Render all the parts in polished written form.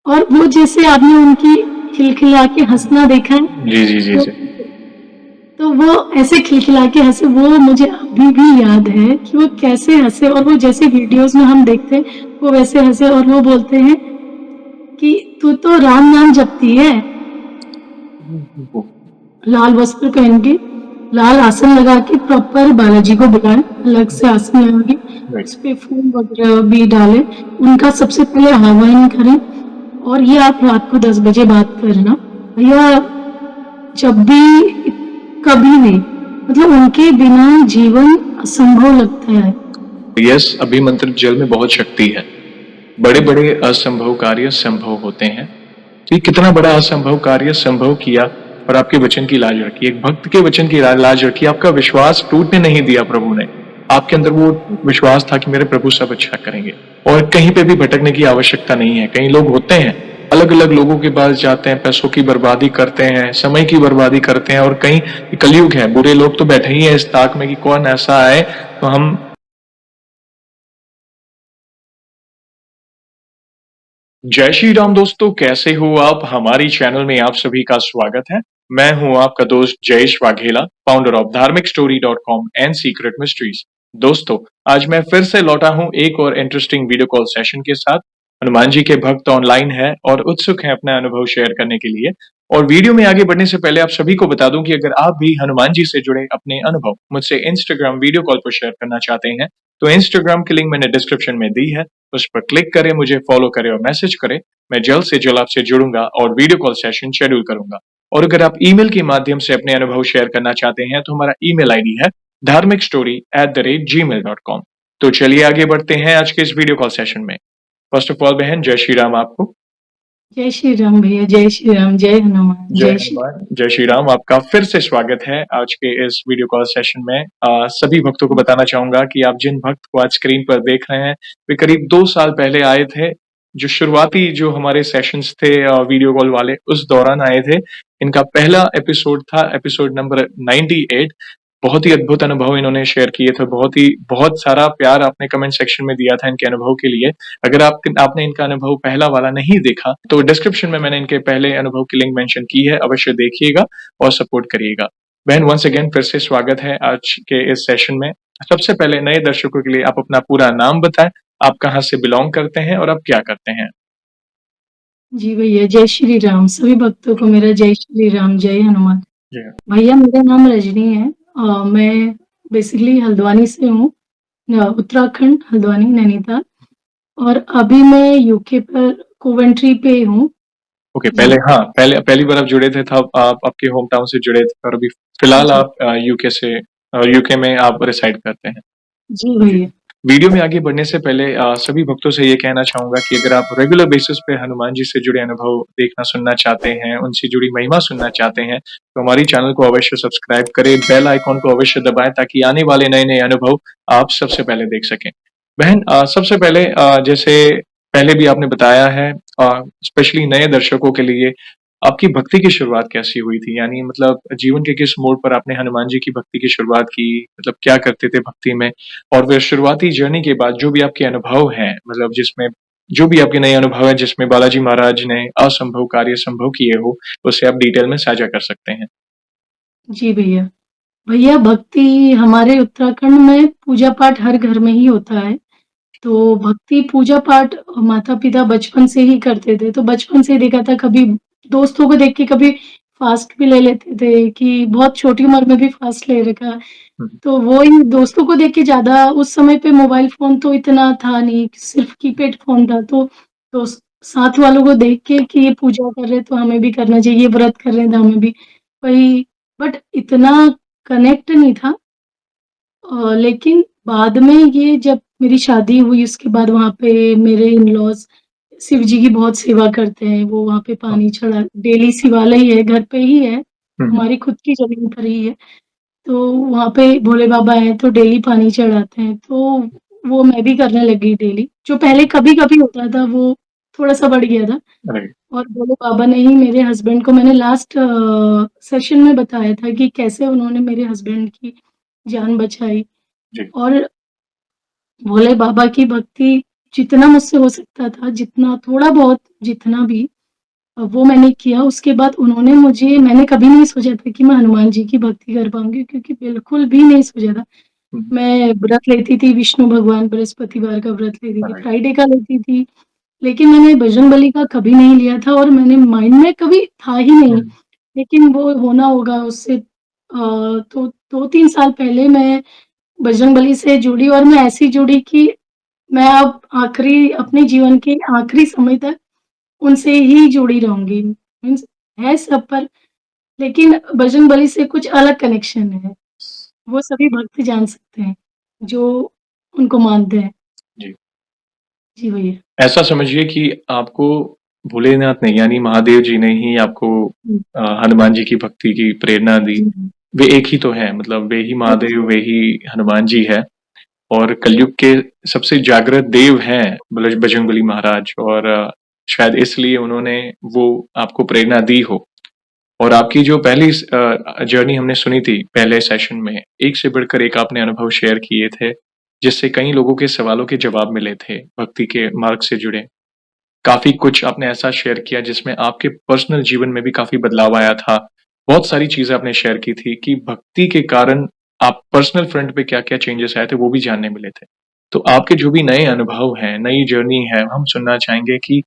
और वो जैसे आपने उनकी खिलखिला के हँसना देखा है, जी जी जी तो जी। तो वो ऐसे खिलखिला के हँसे, वो मुझे अभी भी याद है कि वो कैसे हँसे, और वो जैसे वीडियोज़ में हम देखते हैं, वो वैसे हँसे और वो बोलते हैं कि तू तो राम नाम जपती है, लाल वस्त्र पहन के, लाल आसन लगा के प्रॉपर बालाजी को बुलाएँ, अलग से आसन लगा के, राइट। उस पे फूल वगैरह भी डालें, उनका सबसे पहले आह्वान करें, और ये आप रात को 10 बजे बात करना। भैया जब भी, कभी नहीं, मतलब उनके बिना जीवन असंभव लगता है। यस, अभिमंत्रित जल में बहुत शक्ति है। बड़े बड़े असंभव कार्य संभव होते हैं। तो ये कितना बड़ा असंभव कार्य संभव किया और आपके वचन की लाज रखी, एक भक्त के वचन की लाज रखी, आपका विश्वास टूटने नहीं दिया प्रभु ने। आपके अंदर वो विश्वास था कि मेरे प्रभु सब अच्छा करेंगे और कहीं पे भी भटकने की आवश्यकता नहीं है। कई लोग होते हैं, अलग अलग लोगों के पास जाते हैं, पैसों की बर्बादी करते हैं, समय की बर्बादी करते हैं, और कहीं कलयुग है, बुरे लोग तो बैठे ही है इस ताक में कि कौन ऐसा आए तो हम। जय श्री राम दोस्तों, कैसे हो आप? हमारी चैनल में आप सभी का स्वागत है। मैं हूं आपका दोस्त जयेश वाघेला, फाउंडर ऑफ धार्मिकस्टोरी.com एंड सीक्रेट मिस्ट्रीज। दोस्तों, आज मैं फिर से लौटा हूं एक और इंटरेस्टिंग वीडियो कॉल सेशन के साथ। हनुमान जी के भक्त ऑनलाइन है और उत्सुक हैं अपना अनुभव शेयर करने के लिए। और वीडियो में आगे बढ़ने से पहले आप सभी को बता दूं कि अगर आप भी हनुमान जी से जुड़े अपने अनुभव मुझसे इंस्टाग्राम वीडियो कॉल पर शेयर करना चाहते हैं, तो इंस्टाग्राम की लिंक मैंने डिस्क्रिप्शन में दी है, उस पर क्लिक करें, मुझे फॉलो करें और मैसेज करें। मैं जल्द से जल्द आपसे जुड़ूंगा और वीडियो कॉल सेशन शेड्यूल करूंगा। और अगर आप ईमेल के माध्यम से अपने अनुभव शेयर करना चाहते हैं तो हमारा ईमेल आईडी है dharmikstory@gmail.com। तो चलिए आगे बढ़ते हैं आज के इस वीडियो कॉल सेशन में। फर्स्ट ऑफ ऑल बहन, जय श्री राम आपको। जय श्री राम भैया, जय श्री राम, जय हनुमान, जय जय श्री। हनुमान, जय श्री राम। आपका फिर से स्वागत है आज के इस वीडियो कॉल सेशन में। सभी भक्तों को बताना चाहूंगा कि आप जिन भक्त को आज स्क्रीन पर देख रहे हैं, वे करीब 2 साल पहले आए थे। जो शुरुआती जो हमारे सेशंस थे वीडियो कॉल वाले, उस दौरान आए थे। इनका पहला एपिसोड था एपिसोड नंबर 98। बहुत ही अद्भुत अनुभव इन्होंने शेयर किए थे। बहुत सारा प्यार आपने कमेंट सेक्शन में दिया था इनके अनुभव के लिए। अगर आपने इनका अनुभव पहला वाला नहीं देखा तो डिस्क्रिप्शन में मैंने इनके पहले अनुभव की लिंक मेंशन की है, अवश्य देखिएगा और सपोर्ट करिएगा। बहन, वंस अगेन फिर से स्वागत है आज के इस सेशन में। सबसे पहले नए दर्शकों के लिए आप अपना पूरा नाम बताएं, आप कहाँ से बिलोंग करते हैं और आप क्या करते हैं? जी भैया, जय श्री राम, सभी भक्तों को मेरा जय श्री राम, जय हनुमान। जी भैया मेरा नाम रजनी है, मैं बेसिकली हल्द्वानी से हूँ, उत्तराखंड, हल्द्वानी, नैनीताल, और अभी मैं यूके पर कोवेंट्री पे हूँ। ओके। जी, पहली बार आप जुड़े थे तब आप आपके होम टाउन से जुड़े थे और अभी फिलहाल जी, आप यूके से, यूके में आप रिसाइड करते हैं। जी जी। भैया। वीडियो में आगे बढ़ने से पहले सभी भक्तों से ये कहना चाहूंगा कि अगर आप रेगुलर बेसिस पे हनुमान जी से जुड़े अनुभव देखना सुनना चाहते हैं, उनसे जुड़ी महिमा सुनना चाहते हैं, तो हमारी चैनल को अवश्य सब्सक्राइब करें, बेल आइकॉन को अवश्य दबाएं ताकि आने वाले नए नए अनुभव आप सबसे पहले देख सकें। बहन, सबसे पहले जैसे पहले भी आपने बताया है, स्पेशली नए दर्शकों के लिए, आपकी भक्ति की शुरुआत कैसी हुई थी? यानी मतलब जीवन के किस मोड़ पर आपने हनुमान जी की भक्ति की शुरुआत की? मतलब क्या करते थे भक्ति में? और फिर शुरुआती जर्नी के बाद जो भी आपके अनुभव हैं, मतलब जिसमें जो भी आपके नए अनुभव हैं जिसमें बालाजी महाराज ने असंभव कार्य संभव किए हो, उसे आप डिटेल में साझा कर सकते हैं। जी भैया। भैया भक्ति हमारे उत्तराखंड में पूजा-पाठ हर घर में ही होता है। तो भक्ति पूजा-पाठ माता-पिता बचपन से ही करते थे, तो बचपन से ही देखा था, कभी दोस्तों को देख के कभी फ़ास्ट भी ले लेते थे कि बहुत छोटी उम्र में भी फ़ास्ट ले रखा। हुँ, तो वो ही दोस्तों को देख के ज़्यादा, उस समय पे मोबाइल फ़ोन तो इतना था नहीं, सिर्फ़ कीपैड फ़ोन था, तो दोस्त साथ वालों को देख के कि ये पूजा कर रहे हैं तो हमें भी करना चाहिए, ये व्रत कर रहे हैं तो हमें भी वही, बट इतना कनेक्ट नहीं था। लेकिन बाद में ये जब मेरी शादी हुई, उसके बाद वहाँ पे मेरे इन-लॉज़ शिव जी की बहुत सेवा करते हैं, वो वहाँ पे हाँ। पानी चढ़ा डेली, शिवालय ही है, घर पे ही है, हुँ, हुँ। हमारी खुद की ज़मीन पर ही है। तो वहाँ पे भोले बाबा हैं, तो डेली पानी चढ़ाते हैं, तो वो मैं भी करने लगी डेली। जो पहले कभी-कभी होता था, वो थोड़ा-सा बढ़ गया था, राइट। और भोले बाबा ने ही मेरे हस्बैंड को, मैंने लास्ट सेशन में बताया था कि कैसे उन्होंने मेरे हस्बैंड की जान बचाई। जी। और भोले बाबा की भक्ति जितना मुझसे हो सकता था, जितना थोड़ा बहुत जितना भी वो मैंने किया। उसके बाद उन्होंने मुझे मैंने कभी नहीं सोचा था कि मैं हनुमान जी की भक्ति कर पाऊँगी, क्योंकि बिल्कुल भी नहीं सोचा था। हुँ, मैं व्रत लेती थी, विष्णु भगवान बृहस्पतिवार का व्रत लेती थी, राइट। फ्राइडे का लेती थी, लेकिन मैंने बजरंगबली का कभी नहीं लिया था और मैंने माइंड में कभी था ही नहीं। हुँ, लेकिन वो होना होगा उससे तो 2-3 साल पहले मैं बजरंगबली से जुड़ी और मैं ऐसी जुड़ी कि मैं अब आखिरी अपने जीवन के आखिरी समय तक उनसे ही जुड़ी रहूँगी। मीन्स है सब पर, लेकिन बजरंगबली से कुछ अलग कनेक्शन है। वो सभी भक्त जान सकते हैं, जो उनको मानते हैं। जी। जी भैया। ऐसा समझिए कि आपको भोलेनाथ ने यानी महादेव जी ने ही आपको हुँ, हनुमान जी की भक्ति की प्रेरणा दी। जी, वे एक ही तो हैं, मतलब वे ही एक महादेव, वे ही हनुमान जी हैं और कलयुग के सबसे जागृत देव हैं बजरंगबली महाराज और शायद इसलिए उन्होंने वो आपको प्रेरणा दी हो। और आपकी जो पहली जर्नी हमने सुनी थी पहले सेशन में, एक से बढ़कर एक आपने अनुभव शेयर किए थे, जिससे कई लोगों के सवालों के जवाब मिले थे, भक्ति के मार्ग से जुड़े। काफ़ी कुछ आपने ऐसा शेयर किया जिसमें आपके पर्सनल जीवन में भी काफ़ी बदलाव आया था। बहुत सारी चीज़ें आपने शेयर की थी कि भक्ति के कारण आप पर्सनल फ्रंट पे क्या-क्या चेंजेस आए थे, वो भी जानने मिले थे। तो आपके जो भी नए अनुभव हैं, नई जर्नी है, हम सुनना चाहेंगे कि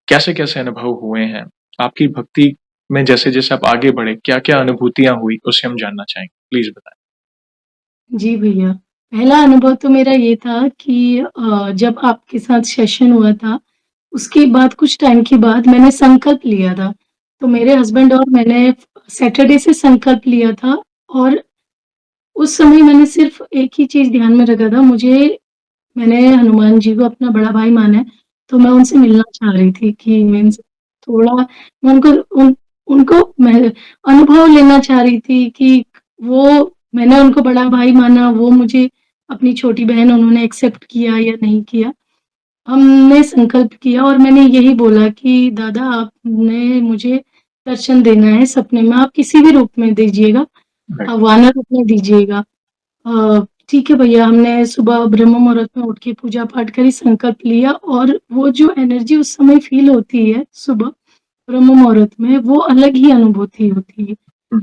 कैसे-कैसे अनुभव हुए हैं? आपकी भक्ति में जैसे-जैसे आप आगे बढ़े, क्या-क्या अनुभूतियाँ हुई, उसे हम जानना चाहेंगे। प्लीज़ बताएँ। जी भैया। पहला अनुभव तो मेरा ये था कि जब आपके साथ सेशन हुआ था, उसके बाद कुछ टाइम के बाद मैंने संकल्प लिया था। तो मेरे हस्बैंड और मैंने सैटरडे से संकल्प लिया था और उस समय मैंने सिर्फ़ एक ही चीज़ ध्यान में रखा था, मैंने हनुमान जी को अपना बड़ा भाई माना है, तो मैं उनसे मिलना चाह रही थी कि मीन्स थोड़ा मैं उनको मैं अनुभव लेना चाह रही थी कि वो मैंने उनको बड़ा भाई माना, वो मुझे अपनी छोटी बहन उन्होंने एक्सेप्ट किया या नहीं किया। हमने संकल्प किया और मैंने यही बोला कि दादा आपने मुझे दर्शन देना है सपने में, आप किसी भी रूप में दीजिएगा, राइट। वानर रूप में दीजिएगा। ठीक है भैया, हमने सुबह ब्रह्म मुहूर्त में उठ के पूजा पाठ करी, संकल्प लिया और वो जो एनर्जी उस समय फ़ील होती है सुबह ब्रह्म मुहूर्त में, वो अलग ही अनुभूति होती है। हुँ,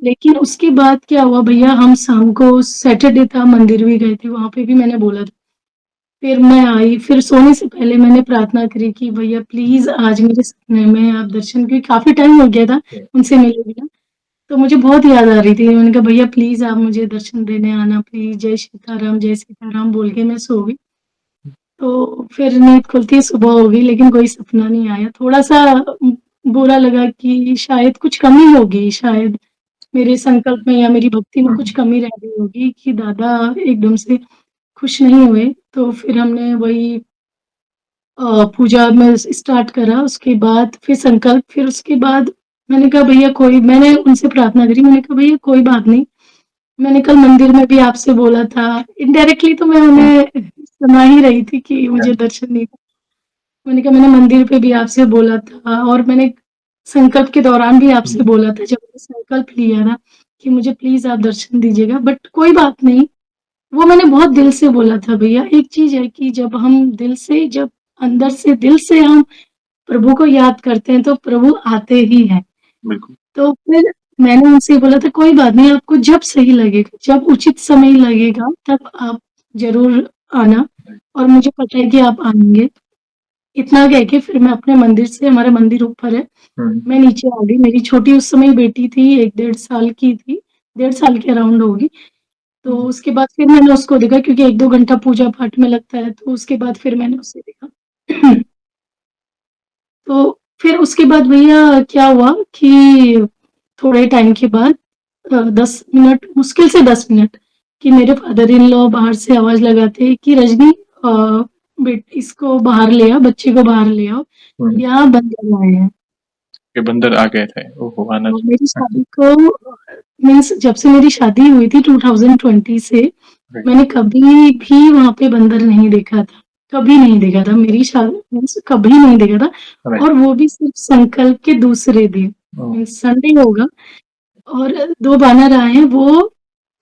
लेकिन उसके बाद क्या हुआ भैया, हम शाम को सैटरडे था, मंदिर भी गए थे, वहाँ पे भी मैंने बोला था। फिर मैं आई, फिर सोने से पहले मैंने प्रार्थना करी कि भैया प्लीज़ आज मेरे सपने में आप दर्शन, क्योंकि काफ़ी टाइम हो गया था हुँ, उनसे मिले बिना। तो मुझे बहुत याद आ रही थी। मैंने कहा भैया प्लीज़ आप मुझे दर्शन देने आना प्लीज़, जय सीताराम बोल के मैं सो गई। तो फिर नींद खुलती ही सुबह हो गई, लेकिन कोई सपना नहीं आया। थोड़ा-सा बुरा लगा कि शायद कुछ कमी होगी, शायद मेरे संकल्प में या मेरी भक्ति में हुँ, कुछ कमी रह गई होगी कि दादा एकदम से खुश नहीं हुए। तो फिर हमने वही पूजा में स्टार्ट करा, उसके बाद फिर संकल्प, फिर उसके बाद मैंने उनसे प्रार्थना करी, मैंने कहा भैया कोई बात नहीं, मैंने कल मंदिर में भी आपसे बोला था, इनडायरेक्टली तो मैं हुँ, उन्हें सुना ही रही थी कि मुझे राइट। दर्शन नहीं, मैंने कहा मैंने मंदिर पे भी आपसे बोला था और मैंने संकल्प के दौरान भी हुँ, आपसे बोला था, जब मैंने संकल्प लिया ना कि मुझे प्लीज़ आप दर्शन दीजिएगा, बट कोई बात नहीं, वो मैंने बहुत दिल से बोला था भैया। एक चीज़ है कि जब अंदर से दिल से हम प्रभु को याद करते हैं, तो प्रभु आते ही हैं। बिल्कुल। तो फिर मैंने उनसे बोला था कोई बात नहीं, आपको जब सही लगेगा, जब उचित समय लगेगा तब आप ज़रूर आना राइट। और मुझे पता है कि आप आएँगे। इतना कह के फिर मैं अपने मंदिर से, हमारा मंदिर ऊपर है, हुँ, मैं नीचे आ गई। मेरी छोटी उस समय बेटी थी, 1 डेढ़ साल की थी, डेढ़ साल के अराउंड होगी। तो हुँ, उसके बाद फिर मैंने उसको देखा, क्योंकि 1-2 घंटा पूजा-पाठ में लगता है, तो उसके बाद फिर मैंने उसे देखा। तो फिर उसके बाद भैया क्या हुआ कि थोड़े टाइम के बाद 10 मिनट, मुश्किल से 10 मिनट, कि मेरे फादर इन लॉ बाहर से आवाज़ लगाते कि रजनी इसको बाहर ले आओ, बच्चे को बाहर ले आओ, हुँ, यहाँ बंदर आए हैं। के बंदर आ गए थे। ओहो! आना मेरी चाहिए। शादी को मीन्स जब से मेरी शादी हुई थी 2020 से, राइट, मैंने कभी भी वहाँ पे बंदर नहीं देखा था, कभी नहीं देखा था। मेरी मीन्स कभी नहीं देखा था राइट। और वो भी सिर्फ़ संकल्प के दूसरे दिन, ओह! मीन्स संडे होगा और 2 बानर आए हैं, वो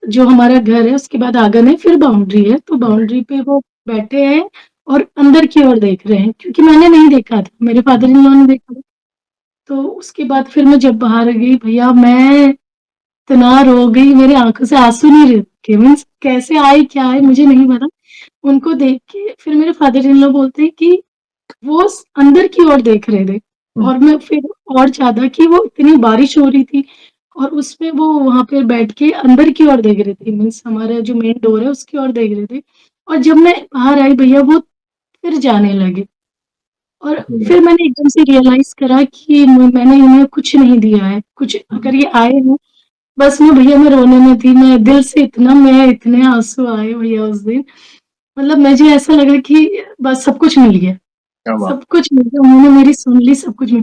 जो हमारा घर है उसके बाद आँगन है, फिर बाउंड्री है, तो राइट, बाउंड्री पे वो बैठे हैं और अंदर की ओर देख रहे हैं, क्योंकि मैंने नहीं देखा था, मेरे फादर इन लॉ ने देखा था। तो उसके बाद फिर मैं जब बाहर गई भैया, मैं इतना रो गई, मेरी आँखों से आँसू नहीं रुके, मीन्स कैसे आए, क्या आए मुझे नहीं पता। उनको देख के फिर मेरे फादर इन लॉ बोलते हैं कि वो अंदर की ओर देख रहे थे, और मैं फिर और ज़्यादा कि वो इतनी बारिश हो रही थी और उसमें वो वहाँ पे बैठ के अंदर की ओर देख रहे थे, मीन्स हमारा जो मेन डोर है उसकी ओर देख रहे थे। और जब मैं बाहर आई भैया, वो फिर जाने लगे और फिर मैंने एकदम से रियलाइज़ करा कि मैंने इन्हें कुछ नहीं दिया है, कुछ अगर ये आए हैं, बस मैं भैया मैं रोने में थी, मैं दिल से इतना मैं इतने आँसू आए भैया उस दिन, मतलब मुझे ऐसा लगा कि बस सब कुछ मिल गया। क्या बात! सब कुछ मिल गया, उन्होंने मेरी सुन ली, सब कुछ मिल।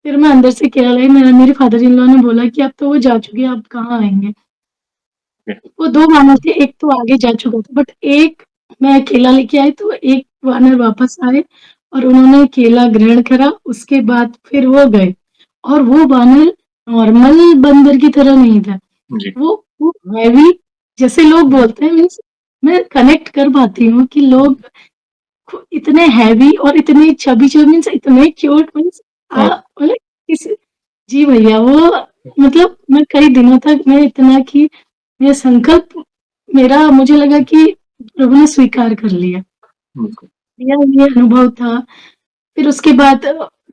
फिर मैं अंदर से केरल आई, मेरे फादर इन लॉ ने बोला कि अब तो वो जा चुके हैं, अब कहाँ आएँगे? है। वो 2 वानर थे, एक तो आगे जा चुका था, बट एक मैं केला लेके आई तो एक वानर वापस आए और उन्होंने केला ग्रहण करा, उसके बाद फिर वो गए। और वो वानर नॉर्मल बंदर की तरह नहीं था, जी। वो हैवी, जैसे लोग बोलते हैं, मीन्स मैं कनेक्ट कर पाती हूँ कि लोग इतने हैवी और इतने चबी-चबी, मीन्स इतने क्यूट, मीन्स हाँ, मतलब इस जी भैया, वो मतलब मैं कई दिनों तक मैं इतना कि ये संकल्प मेरा, मुझे लगा कि प्रभु ने स्वीकार कर लिया। बिल्कुल। मेरा ये अनुभव था। फिर उसके बाद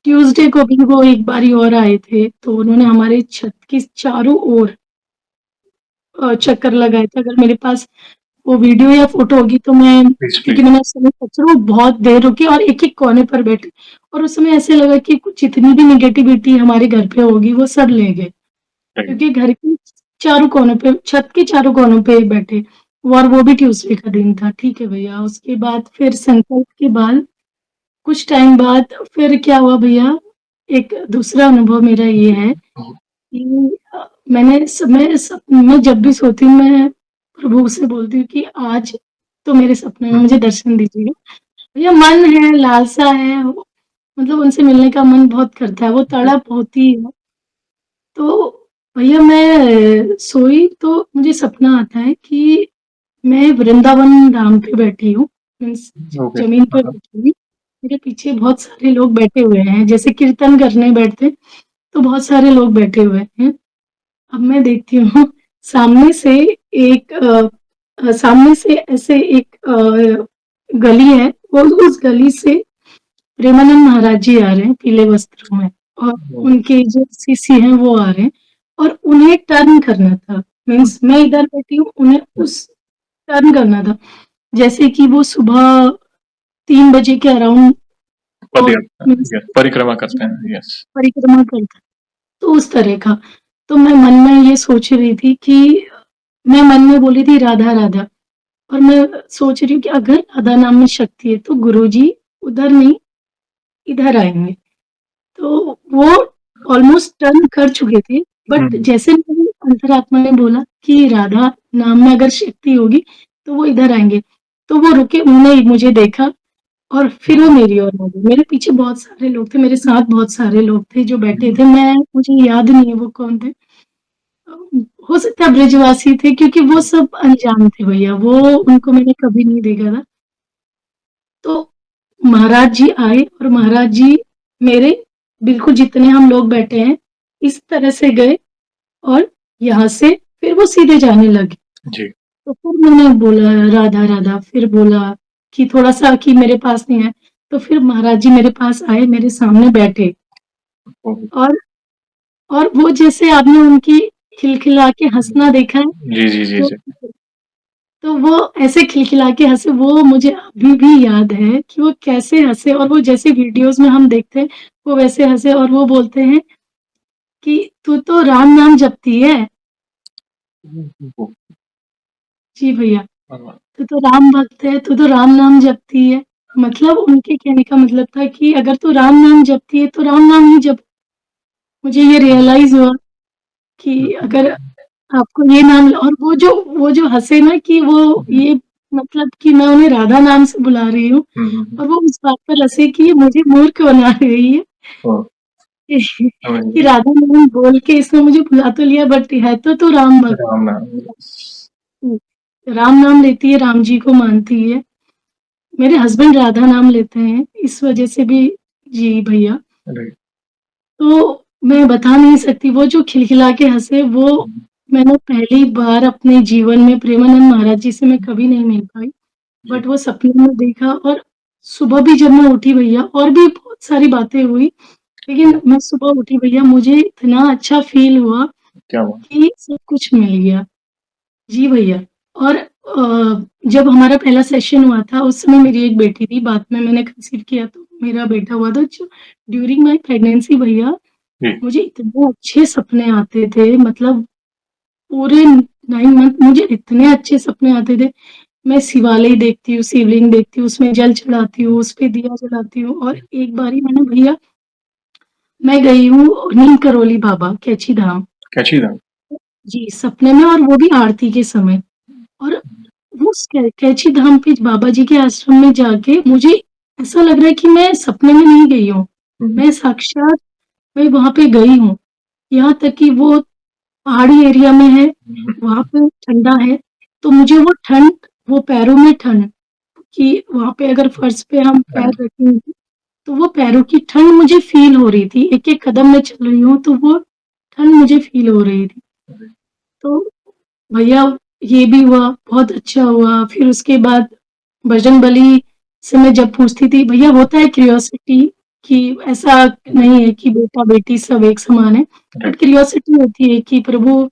ट्यूसडे को भी वो एक बारी और आए थे, तो उन्होंने हमारे छत के चारों ओर चक्कर लगाए थे। अगर मेरे पास वो वीडियो या फ़ोटो होगी तो मैं, प्लीज़, क्योंकि प्लीज़। मैंने उस समय सच में बहुत देर रुकी और एक-एक कोने पर बैठी और उस समय ऐसे लगा कि कुछ जितनी भी नेगेटिविटी हमारे घर पे होगी वो सब ले गए। राइट। क्योंकि घर के चारों कोनों पे, छत के चारों कोनों पे बैठे और वो भी ट्यूसडे का दिन था। ठीक है भैया, उसके बाद फिर संकल्प के बाद कुछ टाइम बाद फिर क्या हुआ भैया, एक दूसरा अनुभव मेरा ये है कि मैं जब भी सोती हूँ, मैं प्रभु से बोलती हूँ कि आज तो मेरे सपने में मुझे दर्शन दीजिएगा। भैया मन है, लालसा है, मतलब उनसे मिलने का मन बहुत करता है, वो तड़प होती है। तो भैया मैं सोई तो मुझे सपना आता है कि मैं वृंदावन धाम पे बैठी हूँ, मीन्स ओके। ज़मीन हाँ, पे हाँ। बैठी हुई। मेरे पीछे बहुत सारे लोग बैठे हुए हैं, जैसे कीर्तन करने बैठते, तो बहुत सारे लोग बैठे हुए हैं। अब मैं देखती हूँ सामने से सामने से ऐसे एक गली है, वो उस गली से प्रेमानंद महाराज जी आ रहे हैं पीले वस्त्रों में और उनके जो शिष्य हैं वो आ रहे हैं और उन्हें टर्न करना था, मीन्स मैं इधर बैठी हूँ, उन्हें उस टर्न करना था। जैसे कि वो सुबह 3 बजे के अराउंड पदयात्रा, मीन्स यस, परिक्रमा करते हैं, यस। परिक्रमा करते हैं, तो उस तरह का। तो मैं मन में ये सोच रही थी कि मैं मन में बोली थी राधा, राधा, और मैं सोच रही हूँ कि अगर राधा नाम में शक्ति है तो गुरुजी उधर नहीं, इधर आएँगे। तो वो ऑलमोस्ट टर्न कर चुके थे, बट जैसे मेरी अंतरात्मा ने बोला कि राधा नाम में अगर शक्ति होगी, तो वो इधर आएँगे। तो वो रुके, उन्होंने मुझे देखा और फिर वो मेरी ओर आ गए। मेरे पीछे बहुत सारे लोग थे, मेरे साथ बहुत सारे लोग थे जो बैठे थे। मुझे याद नहीं है वो कौन थे। हो सकता है ब्रिजवासी थे, क्योंकि वो सब अनजान थे भैया, वो उनको मैंने कभी नहीं देखा था। तो महाराज जी आए और महाराज जी मेरे बिल्कुल जितने हम लोग बैठे हैं, इस तरह से गए और यहाँ से फिर वो सीधे जाने लगे। जी। तो फिर मैंने बोला राधा, राधा, फिर बोला कि थोड़ा-सा कि मेरे पास नहीं आए, तो फिर महाराज जी मेरे पास आए, मेरे सामने बैठे ओके। और वो जैसे आपने उनकी खिलखिला के हँसना देखा है, जी, जी, जी, तो जी। तो वो ऐसे खिलखिला के हँसे, वो मुझे अभी भी याद है कि वो कैसे हँसे और वो जैसे वीडियोज़ में हम देखते हैं, वो वैसे हँसे और वो बोलते हैं कि तू तो राम नाम जपती है। वो जी भैया, भगवान। तू तो राम भक्त है, तू तो राम नाम जपती है। मतलब उनके कहने का मतलब था कि अगर तू राम नाम जपती है, तो राम नाम ही जप। मुझे ये रियलाइज़ हुआ कि अगर आपको ये नाम और वो जो हँसे ना कि वो ये मतलब कि मैं उन्हें राधा नाम से बुला रही हूँ और वो उस बात पर हँसे कि ये मुझे मूर्ख बना रही है ओह! कि समझ कि गया। राधा नाम बोल के इसने मुझे बुला तो लिया, बट है तो तू राम भक्त। राम नाम। राम नाम लेती है, राम जी को मानती है। मेरे हस्बैंड राधा नाम लेते हैं, इस वजह से भी जी भैया। राइट। तो मैं बता नहीं सकती वो जो खिलखिला के हँसे वो हुँ, मैंने पहली बार अपने जीवन में प्रेमानंद महाराज जी से मैं कभी नहीं मिल पाई। जी, बट वो सपने में देखा और सुबह भी जब मैं उठी भैया और भी बहुत सारी बातें हुई, लेकिन मैं सुबह उठी भैया मुझे इतना अच्छा फ़ील हुआ क्या हुआ? कि सब कुछ मिल गया। जी भैया और जब हमारा पहला सेशन हुआ था उस समय मेरी एक बेटी थी, बाद में मैंने कंसीव किया तो मेरा बेटा हुआ था। जो ड्यूरिंग माय प्रेगनेंसी भैया जी, मुझे इतने अच्छे सपने आते थे मतलब पूरे 9 मंथ मुझे इतने अच्छे सपने आते थे। मैं शिवालय देखती हूँ, शिवलिंग देखती हूँ, उसमें जल चढ़ाती हूँ, उस पे दिया जलाती हूँ और एक बारी मैंने भैया मैं गई हूँ नीम करोली बाबा, कैची धाम। कैची था? जी, सपने में और वो भी आरती के समय और वो उस कैची धाम पे बाबा जी के आश्रम में जाके मुझे ऐसा लग रहा है कि मैं सपने में नहीं गई हूँ। हुँ, मैं साक्षात मैं वहाँ पे गई हूँ। यहाँ तक कि वो पहाड़ी एरिया में है, हुँ, वहाँ पे ठंडा है, तो मुझे वो ठंड वो पैरों में ठंड कि वहाँ पे अगर फर्श पे हम पैर राइट, रखेंगे, तो वो पैरों की ठंड मुझे फ़ील हो रही थी। एक-एक कदम मैं चल रही हूँ, तो वो ठंड मुझे फ़ील हो रही थी। राइट, तो भैया ये भी हुआ, बहुत अच्छा हुआ। फिर उसके बाद बजरंगबली से मैं जब पूछती थी भैया होता है क्यूरियोसिटी कि ऐसा नहीं है कि बेटा-बेटी सब एक समान है, बट राइट, क्यूरियोसिटी होती है कि प्रभु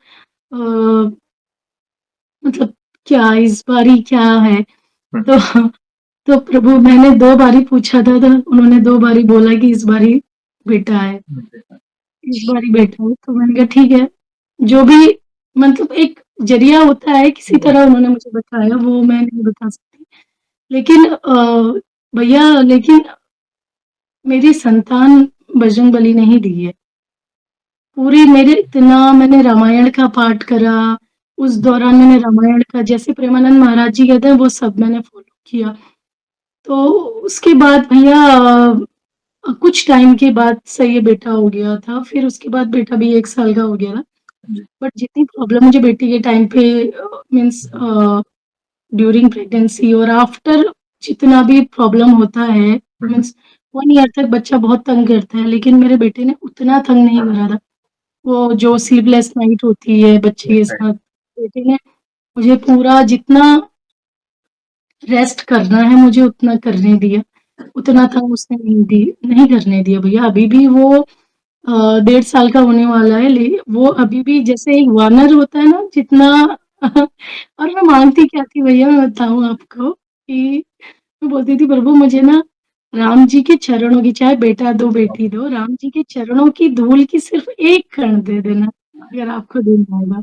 मतलब क्या इस बारी क्या है? हुँ, तो तो प्रभु मैंने 2 बारी पूछा था, तो उन्होंने 2 बारी बोला कि इस बारी बेटा है, हुँ, इस बारी बेटा है। तो मैंने कहा ठीक है, जो भी मतलब एक ज़रिया होता है, किसी तरह उन्होंने मुझे बताया, वो मैं नहीं बता सकती। लेकिन भैया लेकिन मेरी संतान बजरंगबली ने ही दी है। पूरी मेरे इतना मैंने रामायण का पाठ करा, उस दौरान मैंने रामायण का जैसे प्रेमानंद महाराज जी कहते हैं, वो सब मैंने फ़ॉलो किया। तो उसके बाद भैया कुछ टाइम के बाद से ये बेटा हो गया था, फिर उसके बाद बेटा भी 1 साल का हो गया था। जी, बट जितनी प्रॉब्लम मुझे बेटी के टाइम पे मीन्स ड्यूरिंग प्रेगनेंसी और आफ्टर जितना भी प्रॉब्लम होता है हुँ, मीन्स 1 ईयर तक बच्चा बहुत तंग करता है, लेकिन मेरे बेटे ने उतना तंग नहीं करा था। वो जो स्लीपलेस नाइट होती है बच्चे के राइट, साथ, बेटे ने मुझे पूरा जितना रेस्ट करना है मुझे उतना करने दिया, उतना था उसने नहीं करने दिया भैया। अभी भी वो 1.5 साल का होने वाला है वो अभी भी जैसे एक वानर होता है ना जितना और मैं माँगती क्या थी भैया मैं बताऊँ आपको कि मैं बोलती थी प्रभु मुझे ना राम जी के चरणों की चाहे बेटा दो बेटी दो, राम जी के चरणों की धूल की सिर्फ़ 1 कण दे देना, अगर आपको देना होगा।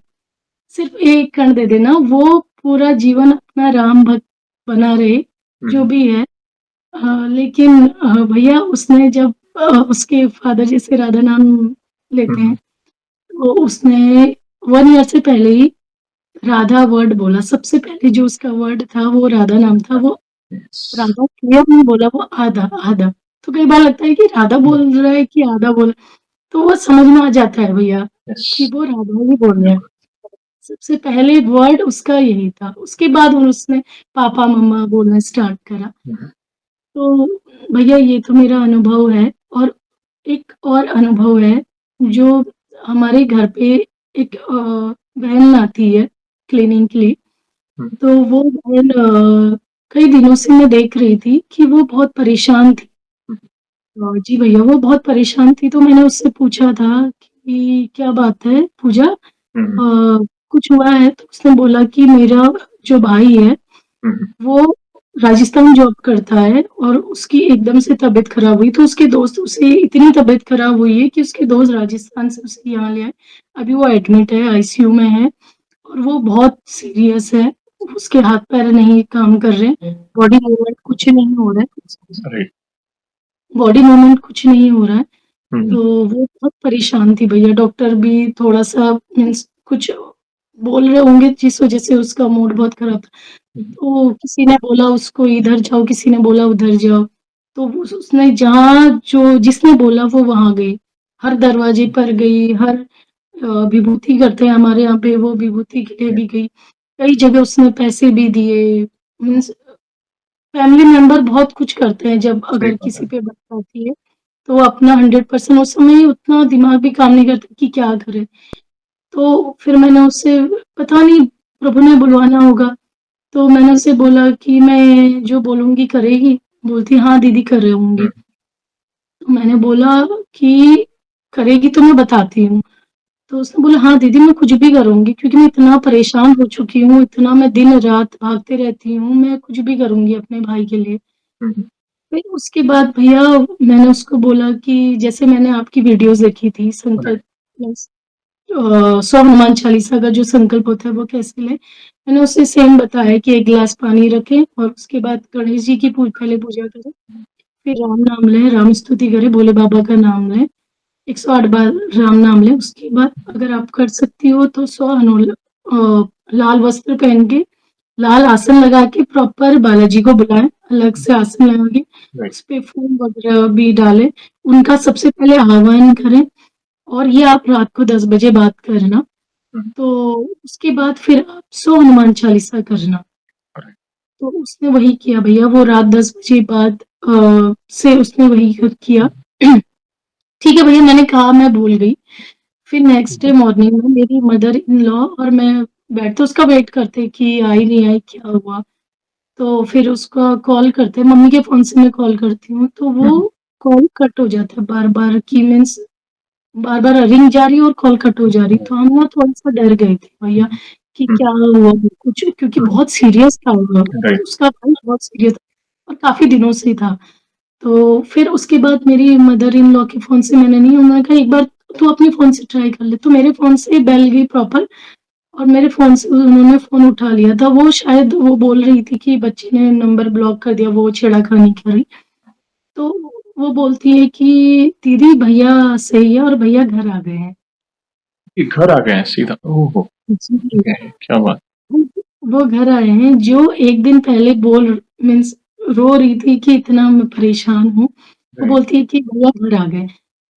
सिर्फ़ 1 कण दे देना, वो पूरा जीवन अपना राम भक्त बना रहे, जो हुँ, भी है। लेकिन भैया उसने जब उसके फ़ादर जैसे राधा नाम लेते हैं, हुँ, तो उसने 1 ईयर से पहले ही राधा वर्ड बोला। सबसे पहले जो उसका वर्ड था वो राधा नाम था, वो यस, राधा क्लियर नहीं बोला, वो आधा, आधा। तो कई बार लगता है कि राधा बोल रहा है कि आधा बोल तो वो समझ में आ जाता है भैया, यस, कि वो राधा ही बोल रहा है। बिल्कुल, सबसे पहले वर्ड उसका यही था, उसके बाद उसने पापा, मम्मा बोलना स्टार्ट करा। हुँ, तो भैया ये तो मेरा अनुभव है और एक और अनुभव है, जो हमारे घर पे एक बहन आती है क्लीनिंग के लिए, हुँ, तो वो बहन कई दिनों से मैं देख रही थी कि वो बहुत परेशान थी। हुँ, जी भैया, वो बहुत परेशान थी तो मैंने उससे पूछा था कि क्या बात है पूजा हुँ, कुछ हुआ है? तो उसने बोला कि मेरा जो भाई है, हुँ, वो राजस्थान में जॉब करता है और उसकी एकदम से तबीयत खराब हुई, तो उसके दोस्त उसे इतनी तबीयत खराब हुई है कि उसके दोस्त राजस्थान से उसे यहाँ ले आए। अभी वो एडमिट है, आईसीयू में है और वो बहुत सीरियस है। उसके हाथ-पैर नहीं काम कर रहे हैं, बॉडी मूवमेंट कुछ नहीं हो रहा है। राइट, बॉडी मूवमेंट कुछ नहीं हो रहा है। हुँ, तो वो बहुत परेशान थी भैया, डॉक्टर भी थोड़ा-सा मीन्स कुछ बोल रहे होंगे जिस वज़ह से उसका मूड बहुत खराब था। हुँ, तो किसी ने बोला उसको इधर जाओ, किसी ने बोला उधर जाओ। तो उसने जहाँ जो जिसने बोला वो वहाँ गई। हर दरवाजे पर गई, हर विभूति करते हैं हमारे यहाँ पे, वो विभूति के लिए भी गई। कई जगह उसने पैसे भी दिए मीन्स फैमिली मेंबर बहुत कुछ करते हैं जब सही अगर बात किसी है। पे बात आती है, तो वो अपना 100% उस समय उतना दिमाग भी काम नहीं करता कि क्या करें। तो फिर मैंने उससे पता नहीं प्रभु ने बुलवाना होगा, तो मैंने उससे बोला कि मैं जो बोलूँगी करेगी? बोलती हाँ दीदी हुँ, करूँगी। तो मैंने बोला कि करेगी तो मैं बताती हूँ। तो उसने बोला हाँ दीदी मैं कुछ भी करूँगी क्योंकि मैं इतना परेशान हो चुकी हूँ, इतना मैं दिन-रात भागते रहती हूँ, मैं कुछ भी करूँगी अपने भाई के लिए। हुँ, हुँ, फिर उसके बाद भैया मैंने उसको बोला कि जैसे मैंने आपकी वीडियोज़ देखी थी राइट, संकल्प प्लस 100 हनुमान चालीसा का जो संकल्प होता है वो कैसे लें। मैंने उसे सेम बताया कि 1 गिलास पानी रखें और उसके बाद गणेश जी की पहले पूजा करें, फिर राम नाम लें, राम स्तुति करें, भोले बाबा का नाम लें, 108 बार राम नाम लें। उसके बाद अगर आप कर सकती हो तो 100 लाल वस्त्र पहन के लाल आसन लगा के प्रॉपर बालाजी को बुलाएँ, अलग से आसन लगा के, राइट, उसपे फूल वगैरह भी डालें, उनका सबसे पहले आह्वान करें और ये आप रात को 10 बजे बात करना। हुँ, तो उसके बाद फिर आप 100 हनुमान चालीसा करना। राइट, तो उसने वही किया भैया, वो रात 10 बजे बाद से उसने वही किया। ठीक है भैया मैंने कहा मैं भूल गई। फिर नेक्स्ट डे मॉर्निंग में मेरी मदर इन लॉ और मैं बैठ तो उसका वेट करते कि आई नहीं आई, क्या हुआ? तो फिर उसका कॉल करते हैं, मम्मी के फ़ोन से मैं कॉल करती हूँ, तो हुँ, वो कॉल कट हो जाता है बार-बार कि मीन्स बार-बार रिंग जा रही है और कॉल कट हो जा रही है। राइट, तो हम ना थोड़ा-सा डर गए थे भैया कि हुँ, क्या हुआ? कुछ क्योंकि हुँ, बहुत सीरियस था वो, राइट, उसका भाई बहुत सीरियस और काफ़ी दिनों से था। तो फिर उसके बाद मेरी मदर इन लॉ के फ़ोन से मैंने नहीं उन्होंने कहा एक बार तू अपने फ़ोन से ट्राई कर ले। तो मेरे फ़ोन से बेल गई प्रॉपर और मेरे फ़ोन से उन्होंने फ़ोन उठा लिया था। वो शायद वो बोल रही थी कि बच्ची ने नंबर ब्लॉक कर दिया, वो छेड़ा-खानी कर रही। तो वो बोलती है कि दीदी भैया सही है और भैया घर आ गए हैं। ये घर आ गए हैं सीधा। ओह हो! जी। क्या बात! वो घर आए हैं जो 1 दिन पहले मीन्स रो रही थी कि इतना मैं परेशान हूँ। वो राइट, बोलती है कि भैया घर आ गए।